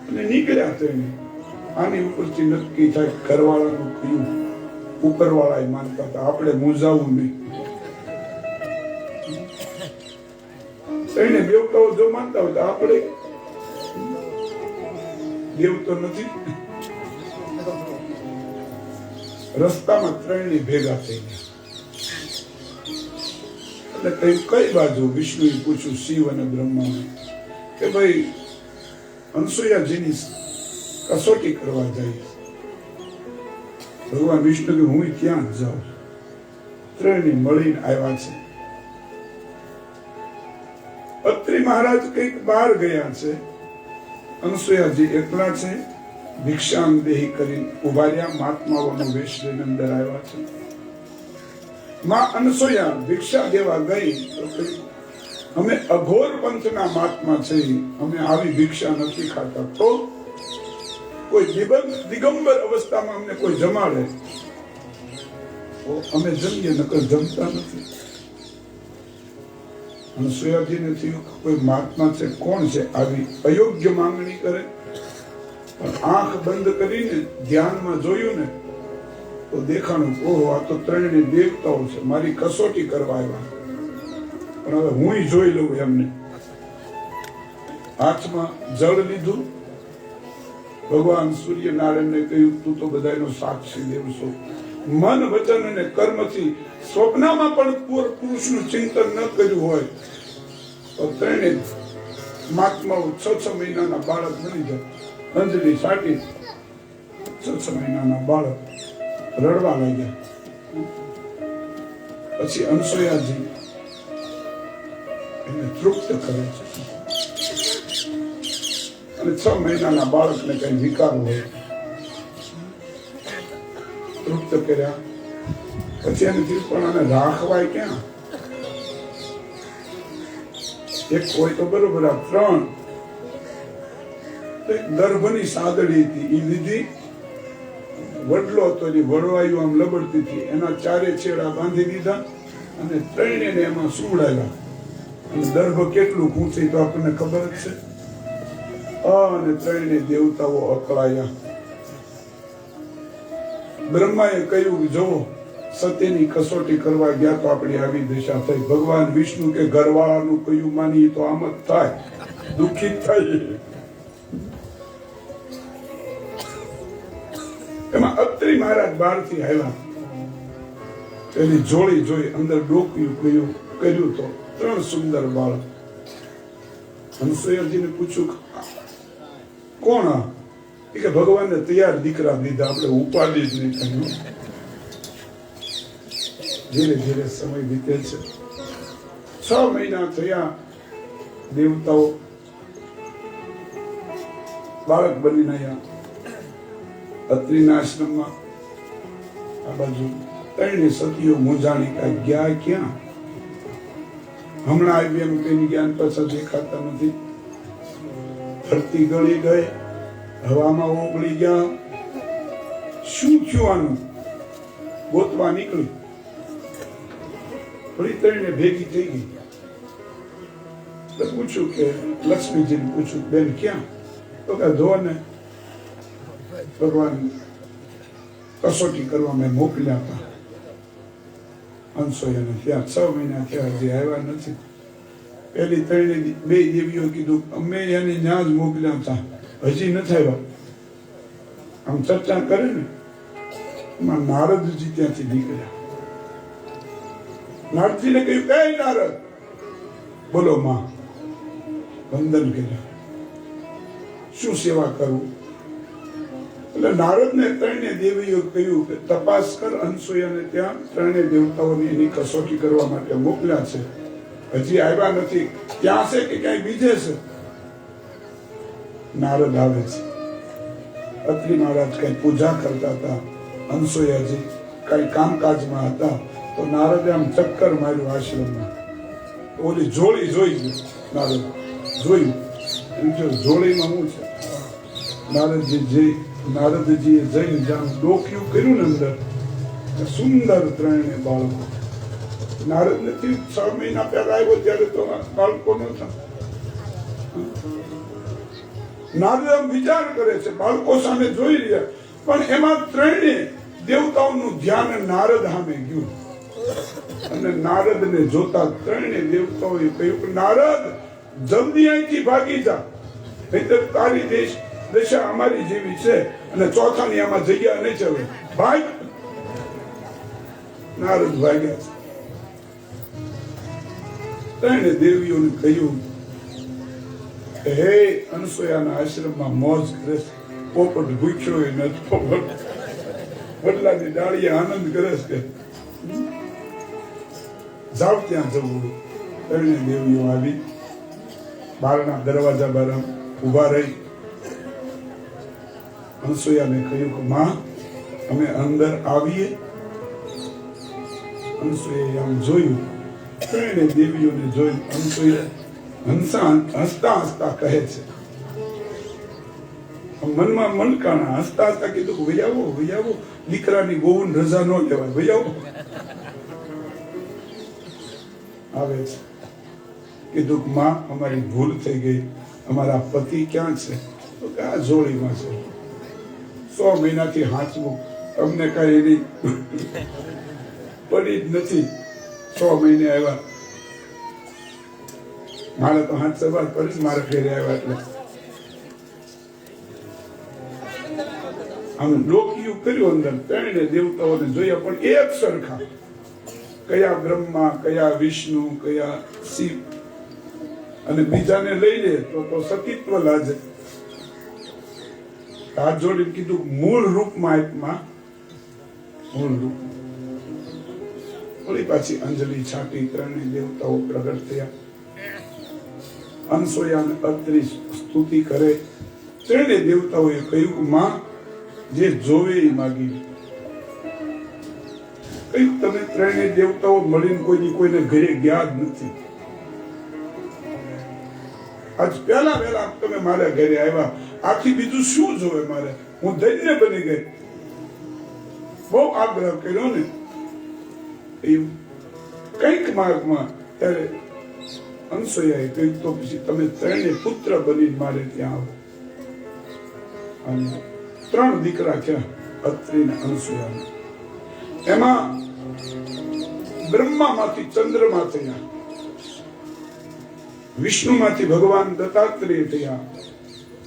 Speaker 1: અને નીકળ્યા. ત્રણે આની ઉપરથી નક્કી થાય, ઘરવાળાનું કહ્યું ઉપરવાળા માનતા હતા, આપણે મૂંઝાવું નહીં. ત્રણે દેવતાઓ જો માનતા હોય તો આપણે દેવ તો નથી. રસ્તામાં ત્રણે ભેગા થઈ ગયા. એટલે કઈ બાજુ વિષ્ણુએ પૂછ્યું શિવ અને બ્રહ્માને કે ભાઈ અનસૂયાજીની કસોટી કરવા જાય. ભગવાન વિષ્ણુ કે હું ક્યાં જ જાઉં. ત્રણે મળીને આવ્યા છે. અત્રિ મહારાજ કઈક બહાર ગયા છે, અનસૂયાજી એકલા છે. ભિક્ષામ દેહી કરી ઉભા રહ્યા. મહાત્માઓનો વેશ લઈને અંદર આવ્યા છે. માં અનસૂયા ભિક્ષા દેવા ગઈ તો અમે અઘોર પંથના મહાત્મા છે, અમે આવી ભિક્ષા નથી ખાતા. તો કોઈ દિગંબર અવસ્થામાં અમને કોઈ જમાડે તો અમે જમીએ, નકર જમતા નથી. અનસૂયાજીને થયું કોઈ મહાત્મા છે, કોણ છે આવી અયોગ્ય માંગણી કરે. પણ આંખ બંધ કરીને ધ્યાનમાં જોયું ને તો દેખાણું, ઓહો આ તો ત્રણે દેવતાઓ છે, મારી કસોટી કરવા આવ્યા. પણ હવે હું જોઈ લઉં એમને. હાથમાં જળ લીધું. ભગવાન સૂર્યનારાયણને કહ્યું, તું તો બધાનો સાક્ષી દેવ છો. મન વચન અને કર્મથી સ્વપ્નમાં પણ પુરુષનું ચિંતન ન કર્યું હોય તો ત્રણે મહાત્માઓ 6 મહિનાના બાળક બની જાય. અંજલિ સાટી 6 મહિનાના બાળક રડવા લાગ્યા. પછી અનસૂયાજી એને તૃપ્ત કરે છે. અને 6 મહિનાના બાળકને કઈ વિકાર હોય, તૃપ્ત કર્યા. પછી એને પણ આને રાખવાય ક્યાં? એક હોય તો બરોબર. આ 3 ગર્ભની સાદડી હતી, એ લીધી. વડલો હતો, એ વડવાયું આમ લબડતી હતી, એના 4 છેડા બાંધી દીધા અને ત્રણેયને એમાં સુવડાવ્યા. અને ગર્ભ કેટલું ઊંચી તો આપણને ખબર જ છે. અને ત્રણે દેવતાઓ અકળાયા. બ્રહ્માએ કહ્યું, જોવો સત્યની કસોટી કરવા ગયા તો આપણી આવી દશા થઈ. ભગવાન વિષ્ણુ કે ઘરવાળાનું કયું માની તો આમ જ થાય, દુઃખિત થાય. એમાં અત્રિ મહારાજ બહારથી આવ્યા. એની જોડી જોઈ, અંદર ડોક્યું કર્યું તો 3 સુંદર બાળક. અનસૂયાજીને પૂછ્યું, કોણ? કે ભગવાનને તૈયાર દીકરા દીધા, આપણે ઉપાડી જ નહીં કહ્યું. ધીરે ધીરે સમય વીતે છે. 6 મહિના થયા. દેવતાઓ બાળક બનીને આવ્યા. અત્રિના આશ્રમમાં આ બાજુ ત્રણે સતીઓ મૂંઝાણી ગયા ક્યાં. હમણાં આવી એમ કઈ જ્ઞાન પાછા દેખાતા નથી. ધરતી ગળી ગઈ, હવામાં ઓગળી ગયા. શું થયું આનું? ગોતવા નીકળી, ફરી તરીને ભેગી થઈ ગઈ. પૂછ્યું કે લક્ષ્મીજીને પૂછ્યું, બેન ક્યાં? તો કે જો ને ભગવાન કસોટી કરવા મેં મોકલ્યા હતા અનસૂયાને. ત્યાં 6 મહિના થયા, હજી આવ્યા નથી. પેલી ત્રણે બે દેવીઓ કીધું અમે એને ત્યાં જ મોકલ્યા હતા, હજી નથી આવ્યા. આમ ચર્ચા કરે ને, એમાં નારદજી ત્યાંથી નીકળ્યા. નારદજીને કહ્યું, કઈ નારદ? બોલો માં. વંદન કર્યા. શું સેવા કરું? એટલે નારદને ત્રણે દેવીઓ કહ્યું કે તપાસ કર, અનસૂયાને ત્યાં ત્રણે દેવતાઓની એની કસોટી કરવા માટે મોકલ્યા છે, હજી આવ્યા નથી. ત્યાં છે કે ક્યાંય બીજે છે? નારદ આવે છે. અત્રિ મહારાજ કઈ પૂજા કરતા હતા, અનસૂયાજી કઈ કામકાજમાં હતા. તો નારદે આમ ચક્કર માર્યું આશ્રમમાં. ઓલી જોડી જોઈ ગઈ. નારદ જોયું, જોડીમાં શું છે? નારદજીએ જઈને જામ ડોક્યું કર્યું ને અંદર, સુંદર ત્રણે બાળકો. નારદ નથી 6 મહિના પહેલા આવ્યો ત્યારે તો બાળકો નતા. નારદ વિચાર કરે છે, બાળકો સામે જોઈ રહ્યા, પણ એમાં ત્રણે દેવતાઓનું ધ્યાન નારદ સામે ગયું. અને નારદને જોતા ત્રણે દેવતાઓએ કહ્યું કે નારદ, જલ્દી અહીંથી ભાગી જા, નહીંતર તારી દશા અમારી જેવી છે અને ચોથાની આમાં જગ્યા નહીં ચડે. ભાગ. નારદ ભાગ્યા છે. ત્રણે દેવીઓને કહ્યું, હે અનસૂયાના આશ્રમમાં મોજ કરે છે, પોપટ ભૂખ્યો નથી, પોપટ વડલાની ડાળીએ આનંદ કરે છે. જાવ ત્યાં જવું. ત્રણે દેવીઓ આવી, બહારના દરવાજા બહાર ઉભા રહી. અનસૂયાને કહ્યું કે માં, અમે અંદર આવીએ. અનસૂયાએ આમ જોયું, ત્રણે દેવીઓને જોઈ. અનસૂયા હસતા હસતા કહે છે, મનમાં મનકાણા હસતા હસતા કીધું, વૈયાવો વૈયાવો, દીકરાની ગોવન રજા ન લેવાય, વૈયાવો. આવે છે. કીધું માં, અમારી ભૂલ થઈ ગઈ, અમારા પતિ ક્યાં છે? તો કે આ જોડીમાં છે. 100 મહિનાથી હાંચવું, તમને કઈ એની પડી જ નથી. 100 મહિને આવ્યા, મારે તો હાથ સવાર કરી, મારે ઘરે આવ્યા એટલે આમ ડોકિયું કર્યું અંદર. ત્રણે દેવતાઓને જોયા, પણ એક સરખા. કયા બ્રહ્મા, કયા વિષ્ણુ, કયા શિવ. અને બીજાને લઈ લે તો સતીત્વ લાજે. હાથ જોડીને કીધું, મૂળ રૂપમાં આત્મા, મૂળ રૂપ. થોડી પાછી અંજલિ છાટી. ત્રણે દેવતાઓ પ્રગટ થયા. અનસૂયાને અત્રિ સ્તુતિ કરે. ત્રણે દેવતાઓએ કહ્યું, માં, જે જોવે એ માગી. કહ્યું, તમે ત્રણે દેવતાઓ મળીને કોઈને ઘરે ગયા જ નથી. આજ પહેલા વહેલા તમે મારા ઘરે આવ્યા. આથી બીજું શું જોવે મારે? હું ધન્ય બની ગઈ. બહુ આગ્રહ કર્યો ને કઈક માર્ગમાં. ત્યારે અનસૂયાએ કહ્યું, તો પછી તમે ત્રણે પુત્ર બની મારે ત્યાં આવો. અને 3 દીકરા થયા, અત્રિ ને અનસૂયા. એમાં બ્રહ્મામાંથી ચંદ્રમા થયા, વિષ્ણુમાંથી ભગવાન દત્તાત્રેય થયા,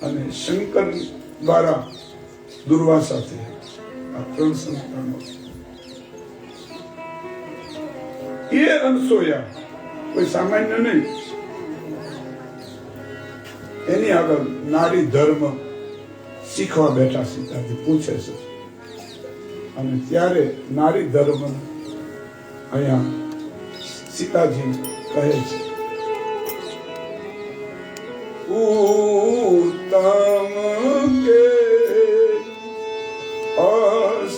Speaker 1: અને શંકર દ્વારા દુર્વાસા થયા. આ 3 સંતાનો. એ અનસૂયા કોઈ સામાન્ય નહીં. એની આગળ નારી ધર્મ શીખવા બેઠા સીતાજી પૂછે છે. અને ત્યારે નારી ધર્મ અહીંયા સીતાજી કહે છે, ઉત્તમ કે અસ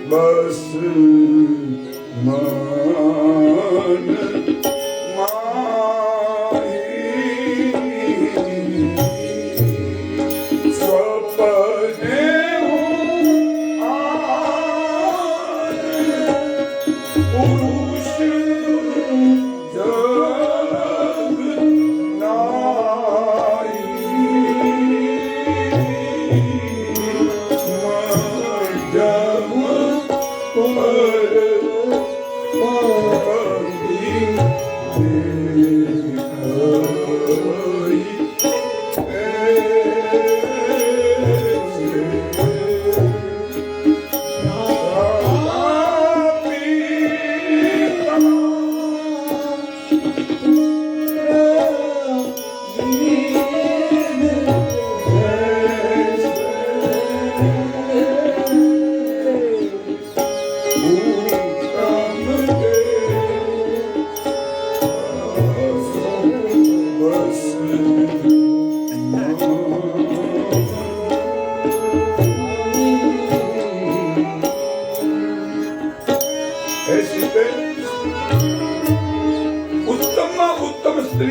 Speaker 1: બસ મન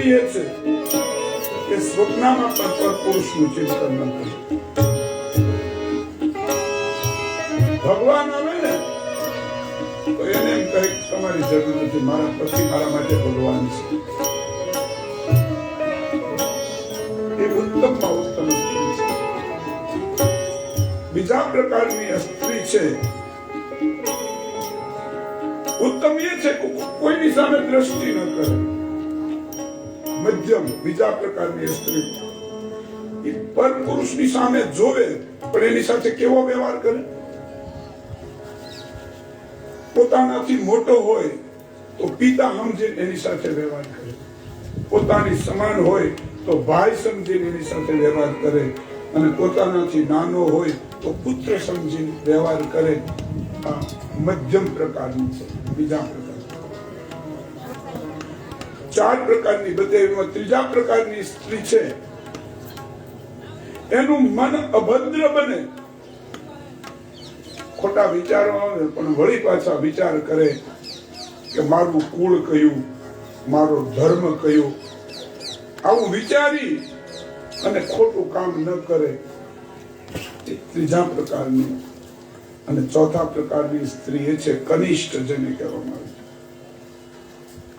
Speaker 1: સ્ત્રી એ છે કે સ્વપ્નમાં પણ પરપુરુષનું ચિંતન ન કરે. ભગવાન આવે ને તો એને એમ કહે તમારી જરૂર નથી, મારા પતિ મારા માટે ભગવાન છે. એ ઉત્તમમાં ઉત્તમ સ્ત્રી છે. બીજા પ્રકારની સ્ત્રી છે ઉત્તમ એ છે કે કોઈની સામે દ્રષ્ટિ ન કરે. મધ્યમ બીજા પ્રકારની સ્ત્રી એ પરપુરુષની સામે જોવે પણ એની સાથે કેવો વ્યવહાર કરે. પોતાનાથી મોટો હોય તો પિતા સમજીને એની સાથે વ્યવહાર કરે, પોતાની સમાન હોય તો ભાઈ સમજીને એની સાથે વ્યવહાર કરે, અને પોતાનાથી નાનો હોય તો પુત્ર સમજીને વ્યવહાર કરે. આ મધ્યમ પ્રકારની છે. બીજા પ્રકાર ચાર પ્રકારની બતાવી. ત્રીજા પ્રકારની સ્ત્રી છે એનું મન અભદ્ર બને, ખોટા વિચારો આવે પણ વળી પાછા વિચાર કરે કે મારું કુળ કયું, મારો ધર્મ કયો, આવું વિચારી અને ખોટું કામ ન કરે. ત્રીજા પ્રકારની. અને ચોથા પ્રકારની સ્ત્રી એ છે કનિષ્ઠ, જેને કહેવામાં આવે છે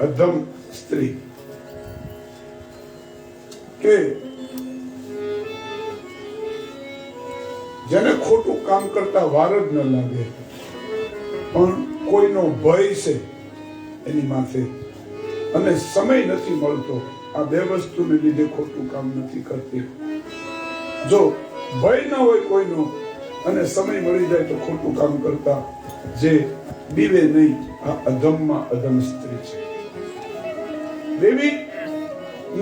Speaker 1: અધમ સ્ત્રી, કે જેને ખોટું કામ કરતા વાર જ ન લાગે, પણ કોઈનો ભય છે એની માથે અને સમય નથી મળતો. આ બે વસ્તુને લીધે ખોટું કામ નથી કરતી. જો ભય ન હોય કોઈનો અને સમય મળી જાય તો ખોટું કામ કરતા જે બીવે નહીં, આ અધમમાં અધમ સ્ત્રી છે. દેવી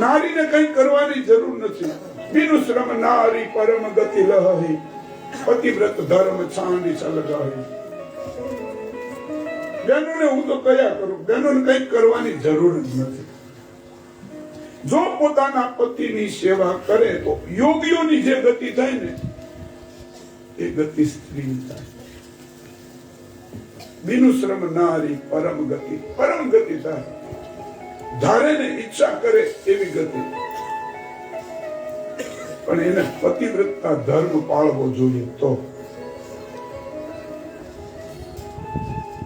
Speaker 1: નારીને કઈ કરવાની જરૂર નથી. બિનુ શ્રમ નારી પરમ ગતિ લહી, પતિવ્રત ધર્મ છાંડી સલગાહી. બહેનોને હું તો કયા કરું, બહેનોને કઈ કરવાની જરૂર જ નથી. જો પોતાના પતિની સેવા કરે તો યોગીઓની જે ગતિ થાય ને એ ગતિ સ્ત્રી થાય. બિનુ શ્રમ નારી પરમ ગતિ, પરમ ગતિ થાય. ધારે ને ઈચ્છા કરે એવી ગતિ. પણ એને પતિવ્રતતા ધર્મ પાળવો જોઈએ. તો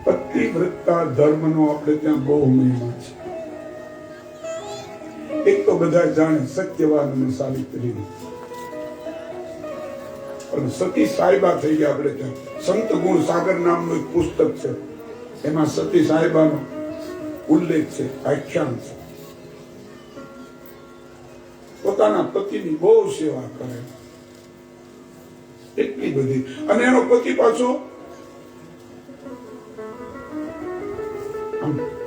Speaker 1: પતિવ્રતતા ધર્મનો આપણે ત્યાં બહુ મહિમા છે. એક તો બધા જાણે સત્યવાન અને સાવિત્રી, પણ સતી સાહેબા થઈ ગયા. આપણે ત્યાં સંત ગુણ સાગર નામનું એક પુસ્તક છે, એમાં સતી સાહેબાનો ઉલ્લેખ છે, આખ્યાન છે. પોતાના પતિની બહુ સેવા કરે, એટલી બધી. અને એનો પતિ પાછો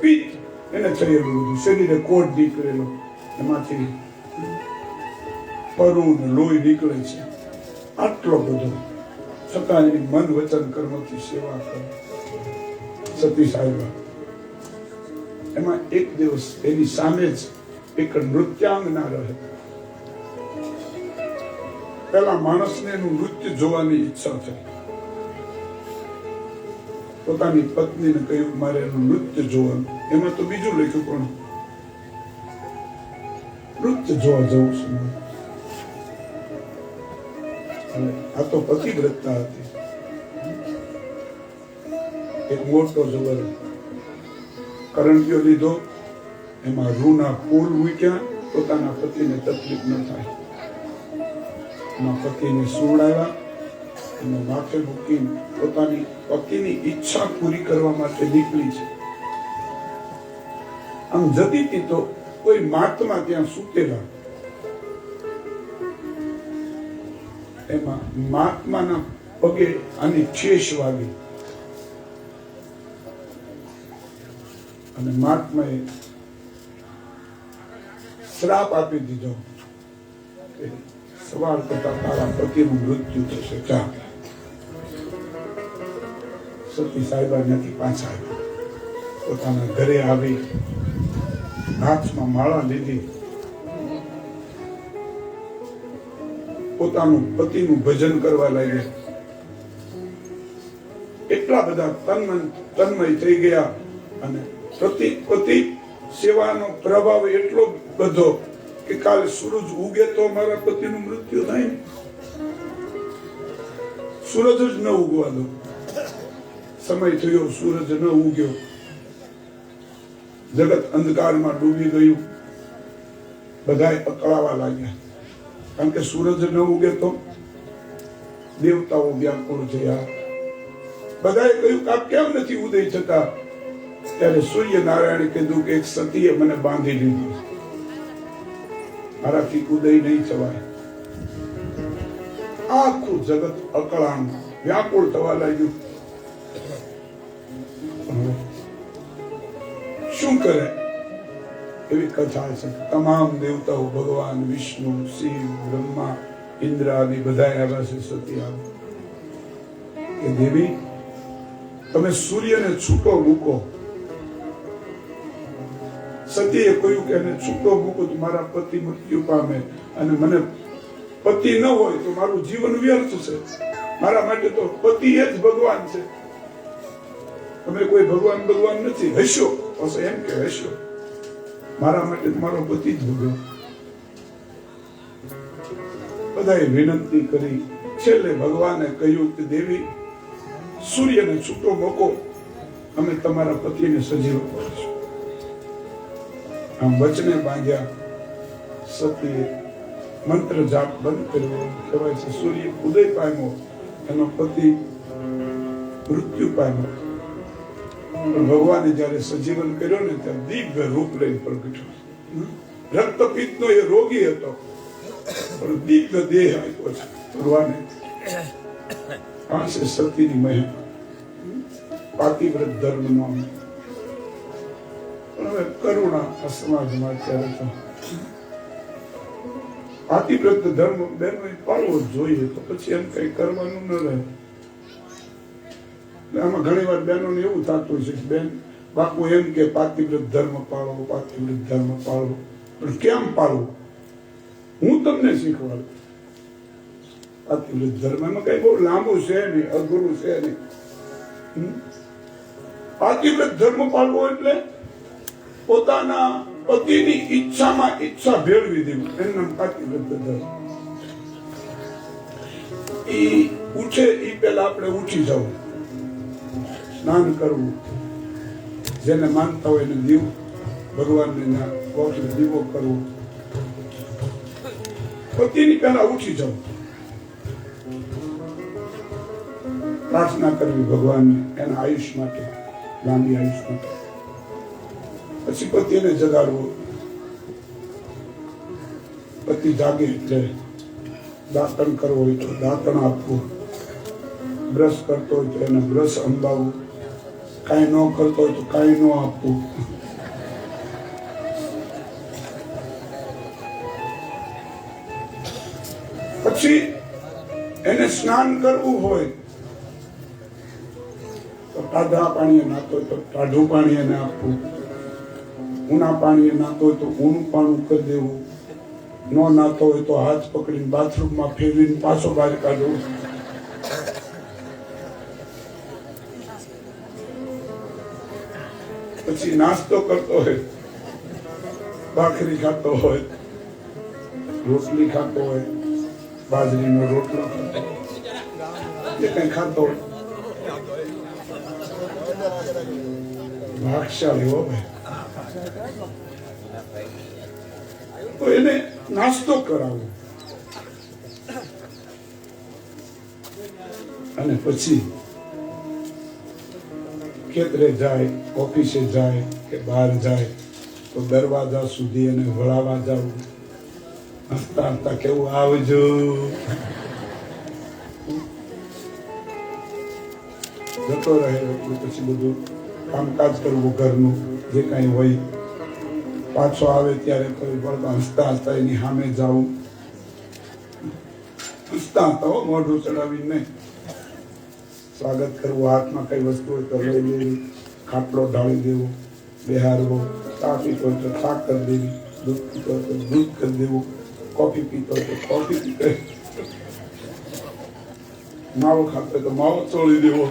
Speaker 1: પિત્ત એને થયેલું બધું, શરીરે કોટ નીકળેલો, એમાંથી પરુ ને લોહી નીકળે છે. આટલો બધો છતાં એની મન વચન કર્મથી સેવા કરે સતી સાહેબા. એમાં એક દિવસ એની સામે જ એક નૃત્યાંગના રહે. પેલા માણસને એનું નૃત્ય જોવાની ઈચ્છા થઈ. પોતાની પત્નીને કહ્યું મારે એનું નૃત્ય જોવાનું. એમાં તો બીજું લખ્યું પણ નૃત્ય જોવા જવું છું. આ તો પતિવ્રતતા હતી. એક મોટો જબર કરંટીઓ લીધો, એમાં રૂના ફૂલ મૂક્યા, પોતાના પતિને તકલીફ ન થાય. એમાં પતિને સુવડાવ્યા અને માથે મૂકીને પોતાની પતિની ઈચ્છા પૂરી કરવા માટે નીકળી છે. આમ જતી હતી તો કોઈ મહાત્મા ત્યાં સૂતેલા. એમાં મહાત્માના પગે આની ઠેસ વાગી અને મહાત્માએ શ્રાપ આપી દીધો કે સવાર કરતા તારા પતિનું મૃત્યુ થશે. જા. સતી સાહેબા નથી પાછા આવ્યા. પોતાના ઘરે આવી હાથમાં માળા લીધી, પોતાનું પતિનું ભજન કરવા લાગ્યા. એટલા બધા તન્મય થઈ ગયા અને પતિ સેવાનો પ્રભાવ એટલો બધો કે કાલે સૂરજ ઉગે તો મારા પતિનું મૃત્યુ થાય ને. સૂરજ જ ન ઉગવા દો. સમય થયો, સૂરજ ન ઉગ્યો, જગત અંધકારમાં ડૂબી ગયું. બધાએ અકળાવા લાગ્યા, કારણ કે સૂરજ ન ઉગે તો દેવતાઓ વ્યાકુળ થયા. બધાએ કહ્યું કે આ કેમ નથી ઉદય થતા? ત્યારે સૂર્યનારાયણે કીધું કે એક સતીએ મને બાંધી લીધું, મારાથી ઉદય નહીં થવાય. આખું જગત અકળાણ વ્યાકુળ થવા લાગ્યું. શું કરે? એવી કથા છે. તમામ દેવતાઓ, ભગવાન વિષ્ણુ, શિવ, બ્રહ્મા, ઇન્દ્ર આદિ બધા આવ્યા છે સતી આવે કે દેવી તમે સૂર્યને છૂટો મૂકો. સતીએ કહ્યું કે એને છૂટો મૂકો તો મારા પતિ મૃત્યુ પામે, અને મને પતિ ન હોય તો મારું જીવન વ્યર્થ છે. મારા માટે તો પતિ એ જ ભગવાન છે. તમે કોઈ ભગવાન નથી. હશો બસ એમ કે હશો, મારા માટે મારો પતિ જ ભગવાન. બધાએ વિનંતી કરી. છેલ્લે ભગવાને કહ્યું કે દેવી સૂર્યને છૂટો મૂકો, અમે તમારા પતિને સજીવ કરીશું. આમ વચને બાંધ્યા. સતીએ મંત્ર જાપ બંધ કર્યો. કહેવાય છે સૂર્ય ઉદય પામ્યો, એનો પતિ મૃત્યુ પામ્યો. પણ ભગવાને જયારે સજીવન કર્યો ને ત્યારે દિવ્ય રૂપ લઈને પ્રગટ્યો. રક્તપિત્તનો એ રોગી હતો, પણ દિવ્ય દેહ આપ્યો છે ભગવાને. આ છે સતીની મહિમા, પાતિવ્રત ધર્મનો. પણ હવે કરુણા આ સમાજમાં અત્યારે તો પાતિવ્રત ધર્મ બેનો પાળવો જ જોઈએ, તો પછી એમ કઈ કરવાનું ન રહે. આમાં ઘણી વાર બહેનોને એવું થતું છે કે બેન બાપુ એમ કે પાતિવ્રત ધર્મ પાળવો, પાતિવ્રત ધર્મ પાળવો. પણ કેમ પાળવું? હું તમને શીખવાડું. પાતિવ્રત ધર્મ એમાં કઈ બહુ લાંબુ છે નહીં, અઘરું છે નહીં. પાતિવ્રત ધર્મ પાળવો એટલે પોતાના પતિની ઈચ્છામાં ઈચ્છા ભેળવી દેવું, એનું નામ પાતિવ્રત ધર્મ. ઈ ઉઠે ઈ પહેલા આપણે ઉઠી જવું, સ્નાન કરવું, જેને માનતા હોય એને દીવ ભગવાનને દીવો કરવો. પતિની પહેલા ઉઠી જવું, પ્રાર્થના કરવી ભગવાનને એના આયુષ માટે, લાંબી આયુષ માટે. પછી પતિને જગાડવો. પતિ જાગે એટલે દાંતણ કરવો હોય તો દાંતણ આપવું, બ્રશ કરતો હોય તો એને બ્રશ અંબાવવું, કાંઈ ન કરતો હોય તો કાંઈ ન આપવું. પછી એને સ્નાન કરવું હોય તો ટાઢા પાણીએ નાતો હોય તો ટાઢું પાણી એને આપવું, ઊના પાણીએ નાતો હોય તો ઊનું પાણી કરી દેવું, ન નાતો હોય તો હાથ પકડીને બાથરૂમમાં ફેરવીને પાછો બહાર કાઢવું. પછી નાસ્તો કરતો હોય, ભાખરી ખાતો હોય, રોટલી ખાતો હોય, બાજરીનો રોટલો ખાતો હોય, જે કઈ ખાતો હોય, ભાગશાળી હોય તો એને નાસ્તો કરાવો. અને પછી ખેતરે જાય, ઓફિસે જાય કે બહાર જાય તો દરવાજા સુધી એને વળાવા જવું, હસતા હસતા કેવું આવજો. જતો રહે એટલે પછી બધું કામકાજ કરવું ઘરનું જે કાંઈ હોય. પાછો આવે ત્યારે હસતા હસતા એની સામે જવું, હસતા હતા મોઢું ચડાવીને નહીં. સ્વાગત કરવું, હાથમાં કઈ વસ્તુ હોય તો લઈ લેવી, ખાટલો ઢાળી દેવો, બેહારવો, ચા પીતો હોય તો ચા કરી દેવી, દૂધ પીતો હોય તો દૂધ કરી દેવું, કોફી પીતો હોય તો કોફી પીતો, માવો ખાતો હોય તો માવો ચોળી દેવો.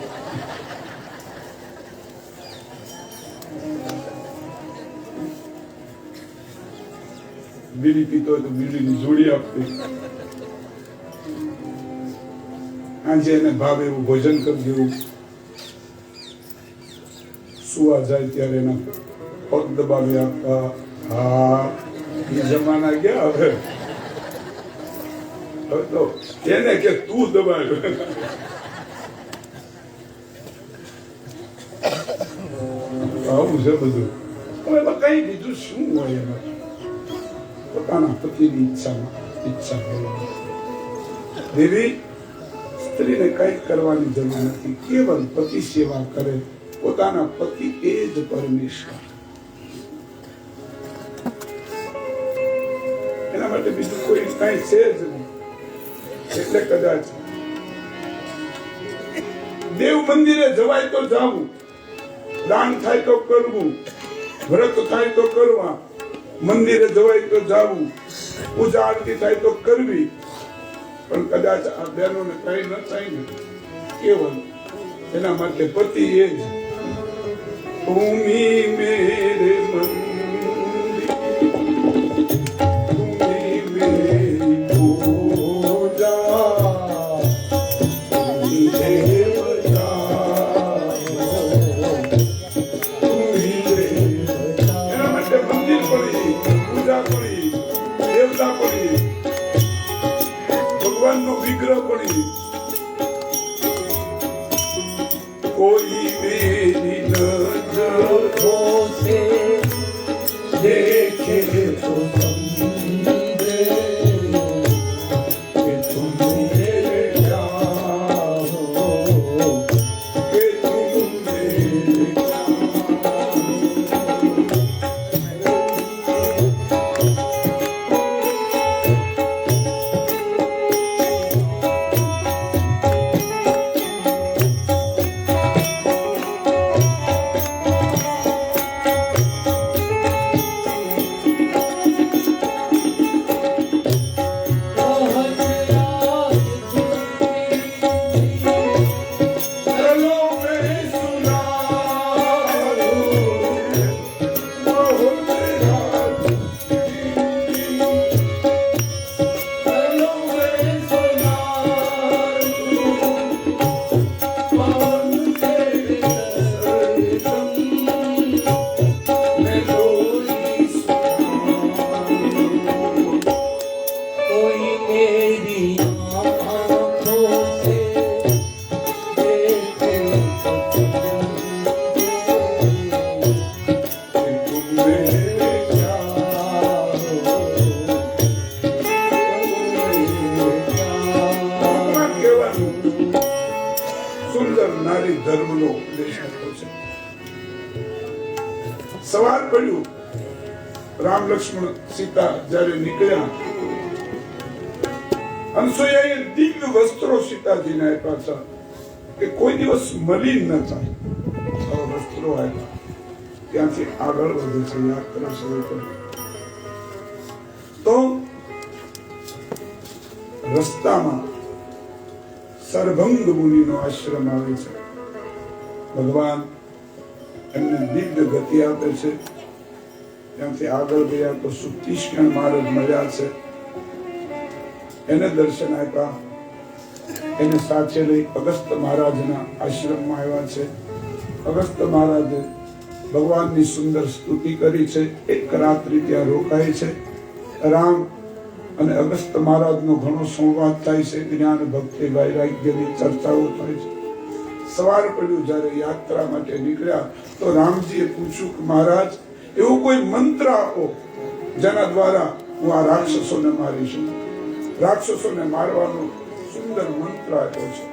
Speaker 1: બીડી પીતો તો બીડીની જોડી આપતી. આજે એને ભાવે એવું ભોજન કરી દેવું. સુવા જાય ત્યારે એના પગ દબાવી આપતા. હા, એ જમાના ગયા. હવે તો એને કે તું દબાવ્યો. આવું છે બધું. હવે કઈ બીજું શું હોય એમાં? પોતાના પતિની ઈચ્છા દેવી સ્ત્રીને કઈ કરવાની જરૂર નથી. કેવલ પતિ સેવા કરે. પોતાના પતિ એ જ પરમેશ્વર. એના માટે બીજું કોઈ કઈ છે જ નહીં. એટલે કદાચ દેવ મંદિરે જવાય તો જાવું, દાન થાય તો કરવું, વ્રત થાય તો કરવા, મંદિરે જવાય તો જાવું, પૂજા આરતી થાય તો કરવી. પણ કદાચ આ બહેનોને કઈ ન થાય ને, કેવલ એના માટે પતિ એ જ. ભૂમિ મેરે મંદિર, ભૂમિ મેરી પૂજા, ભૂમિ દેવતા, ભૂમિ દેવતા. એના માટે મંદિર પડી, પૂજા પડી, દેવતા પડી, ભગવાનનો વિગ્રહ પડી. કોઈ મેરી નજરો से देखे तो समझे कि तुम मेरे क्या हो, कि तुम मेरे क्या. સવાર પડ્યું, રામ લક્ષ્મણ સીતા જયારે નીકળ્યા, અનસુયાએ દિવ્ય વસ્ત્રો સીતાજીને આપ્યા છે કે કોઈ દિવસ મલિન ન થાય. વસ્ત્રો આપ્યા. ત્યાંથી આગળ વધે છે, યાત્રા શરૂ કરી. તો રસ્તામાં સરભંગ મુનિનો આશ્રમ આવે છે. ભગવાન એમને દિવ્ય ગતિ આપે છે. ત્યાંથી આગળ ગયા તો સુતીષ્ણ મહારાજ મળ્યા છે. એને દર્શન આપ્યા. એને સાથે લઈ અગસ્ત મહારાજના આશ્રમમાં આવ્યા છે. અગસ્ત મહારાજે ભગવાનની સુંદર સ્તુતિ કરી છે. એક રાત્રિ ત્યાં રોકાય છે. રામ અને અગસ્ત મહારાજનો ઘણો સંવાદ થાય છે. જ્ઞાન ભક્તિ વૈરાગ્યની ચર્ચાઓ થાય છે. સવાર પડ્યું, જયારે યાત્રા માટે નીકળ્યા તો રામજીએ પૂછ્યું કે મહારાજ, એવો કોઈ મંત્ર આપો જેના દ્વારા હું આ રાક્ષસોને મારીશ. રાક્ષસોને મારવાનો સુંદર મંત્ર આપ્યો છે.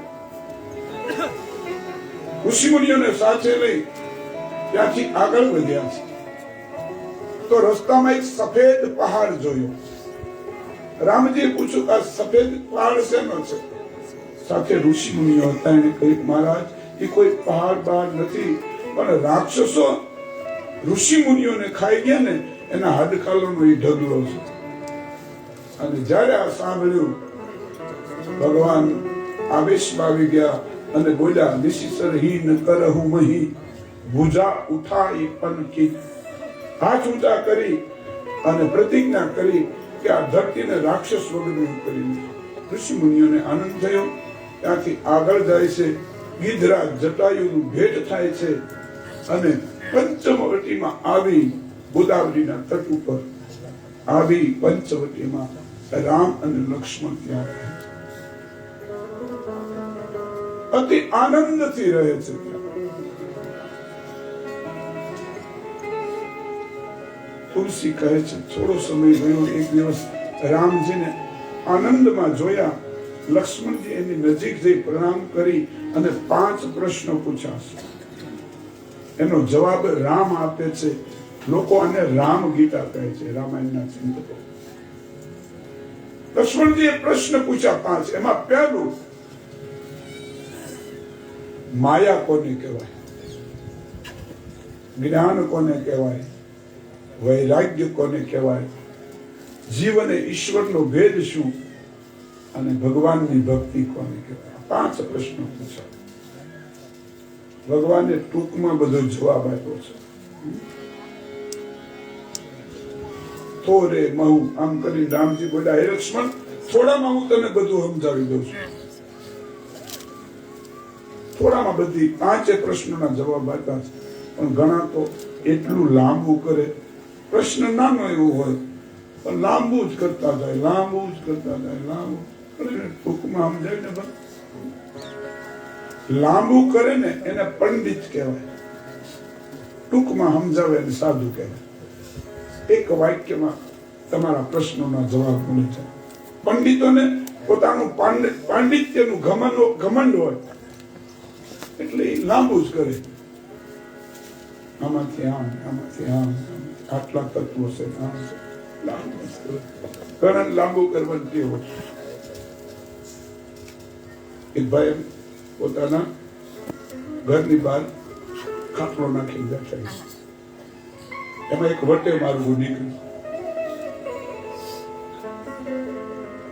Speaker 1: ઋષિ મુનિઓને સાથે લઈ ત્યાંથી આગળ વધ્યા છે. તો રસ્તામાં એક સફેદ પહાડ જોયો. રામજીએ પૂછ્યું કે આ સફેદ પહાડ શેનો છે? સાથે ઋષિ મુનિઓ હતા. એને કહ્યું મહારાજ, એ કોઈ પહાડ બહાર નથી, પણ રાક્ષસો ઋષિ મુનિઓને ખાઈ ગયા ને એના હાડકાલોનો એ ઢગલો છે. અને જયારે આ સાંભળ્યું, ભગવાન આવેશમાં આવી ગયા અને બોલ્યા, નિશિસર હી ન કરહુ મહી ભુજા ઉઠાઈ પનકી. હાથ ઊંચા કરી અને પ્રતિજ્ઞા કરી કે આ ધરતીને રાક્ષસ વગરની કરી. ઋષિ મુનિઓને આનંદ થયો. ત્યાંથી આગળ જાય છે. ગિધરાજ જટાયુનું ભેટ થાય છે અને પંચવટીમાં આવી ગોદાવરીના તટ ઉપર આવી પંચવટીમાં રામ અને લક્ષ્મણ ત્યાં અતિ આનંદથી રહે છે. તુલસી કહે છે થોડો સમય ગયો. એક દિવસ રામજીને આનંદમાં જોયા. લક્ષ્મણજી એની નજીક જઈ પ્રણામ કરી અને 5 પ્રશ્નો પૂછ્યા. એનો જવાબ રામ આપે છે. લોકો આને રામ ગીતા કહે છે, રામાયણના ચિંતકો. લક્ષ્મણજીએ પ્રશ્ન પૂછ્યા 5. એમાં પહેલું, માયા કોને કહેવાય? જ્ઞાન કોને કહેવાય? વૈરાગ્ય કોને કહેવાય? જીવ અને ઈશ્વરનો ભેદ શું? અને ભગવાનની ભક્તિ કોને કહેવાય? 5 પ્રશ્નો પૂછ્યા. ભગવાને ટૂંકમાં બધો જવાબ આપ્યો છે. થોરે મહુ આમ કરી રામજી બોલ્યા, હે લક્ષ્મણ, થોડામાં હું તને બધું સમજાવી દઉં છું. થોડામાં બધી 5 પ્રશ્નોના જવાબ આપ્યા છે. પણ ઘણા તો એટલું લાંબુ કરે. પ્રશ્ન નાનો એવો હોય પણ લાંબુ જ કરતા જાય, લાંબુ જ કરતા જાય, લાંબુ. ટૂંકમાં સમજાય ને બસ. લાંબુ કરે ને એને પંડિત કહેવાય. ટૂંકમાં સમજાવે એને સાધુ કહેવાય. એક વાક્યમાં તમારા પ્રશ્નોના જવાબ મળે છે. પંડિતોને પોતાનું પાંડિત્યનું ઘમંડ હોય એટલે લાંબુ જ કરે. આમાંથી આમ, આમાંથી આમ, આટલા તત્વો છે, ઘણા લાંબુ કરવાની ટેવ. એક ભાઈ પોતાના ઘરની બહાર ખાટલો નાખી બેઠા. એમાં એક વટે માર્ગું નીકળ્યું.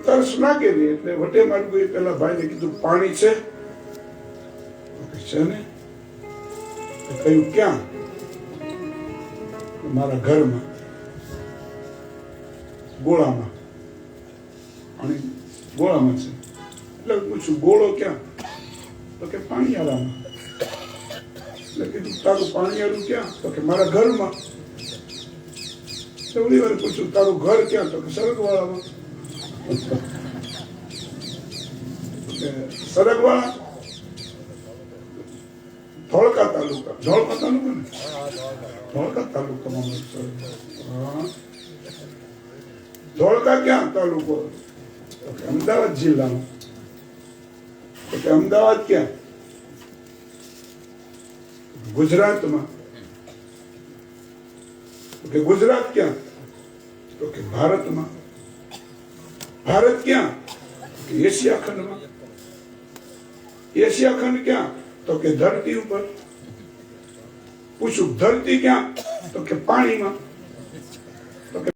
Speaker 1: તરસ લાગે ને એટલે વટે માર્ગું એ પેલા ભાઈને કીધું, પાણી છે? છે ને. કહ્યું, ક્યાં? મારા ઘરમાં ગોળામાં. પાણી ગોળામાં છે. એટલે પૂછું, ગોળો ક્યાં? તો કે પાણીયાળામાં. એટલે કીધું, તારું પાણીયાળું ક્યાં? તો કે મારા ઘરમાં. થોડી વાર પૂછ્યું, તારું ઘર ક્યાં? તો કે સરગવાળામાં. સરગવાળા ધોળકા તાલુકા. ધોળકા તાલુકા ને? ધોળકા તાલુકામાં. ધોળકા ક્યાં તાલુકો? તો કે અમદાવાદ જિલ્લામાં. તો કે અમદાવાદ ક્યાં? ગુજરાતમાં. તો કે ગુજરાત ક્યાં? તો કે ભારતમાં. ભારત ક્યાં? કે એશિયા ખંડમાં. એશિયા ખંડ ક્યાં? તો કે ધરતી ઉપર. પૂછું, ધરતી ક્યાં? તો કે પાણીમાં.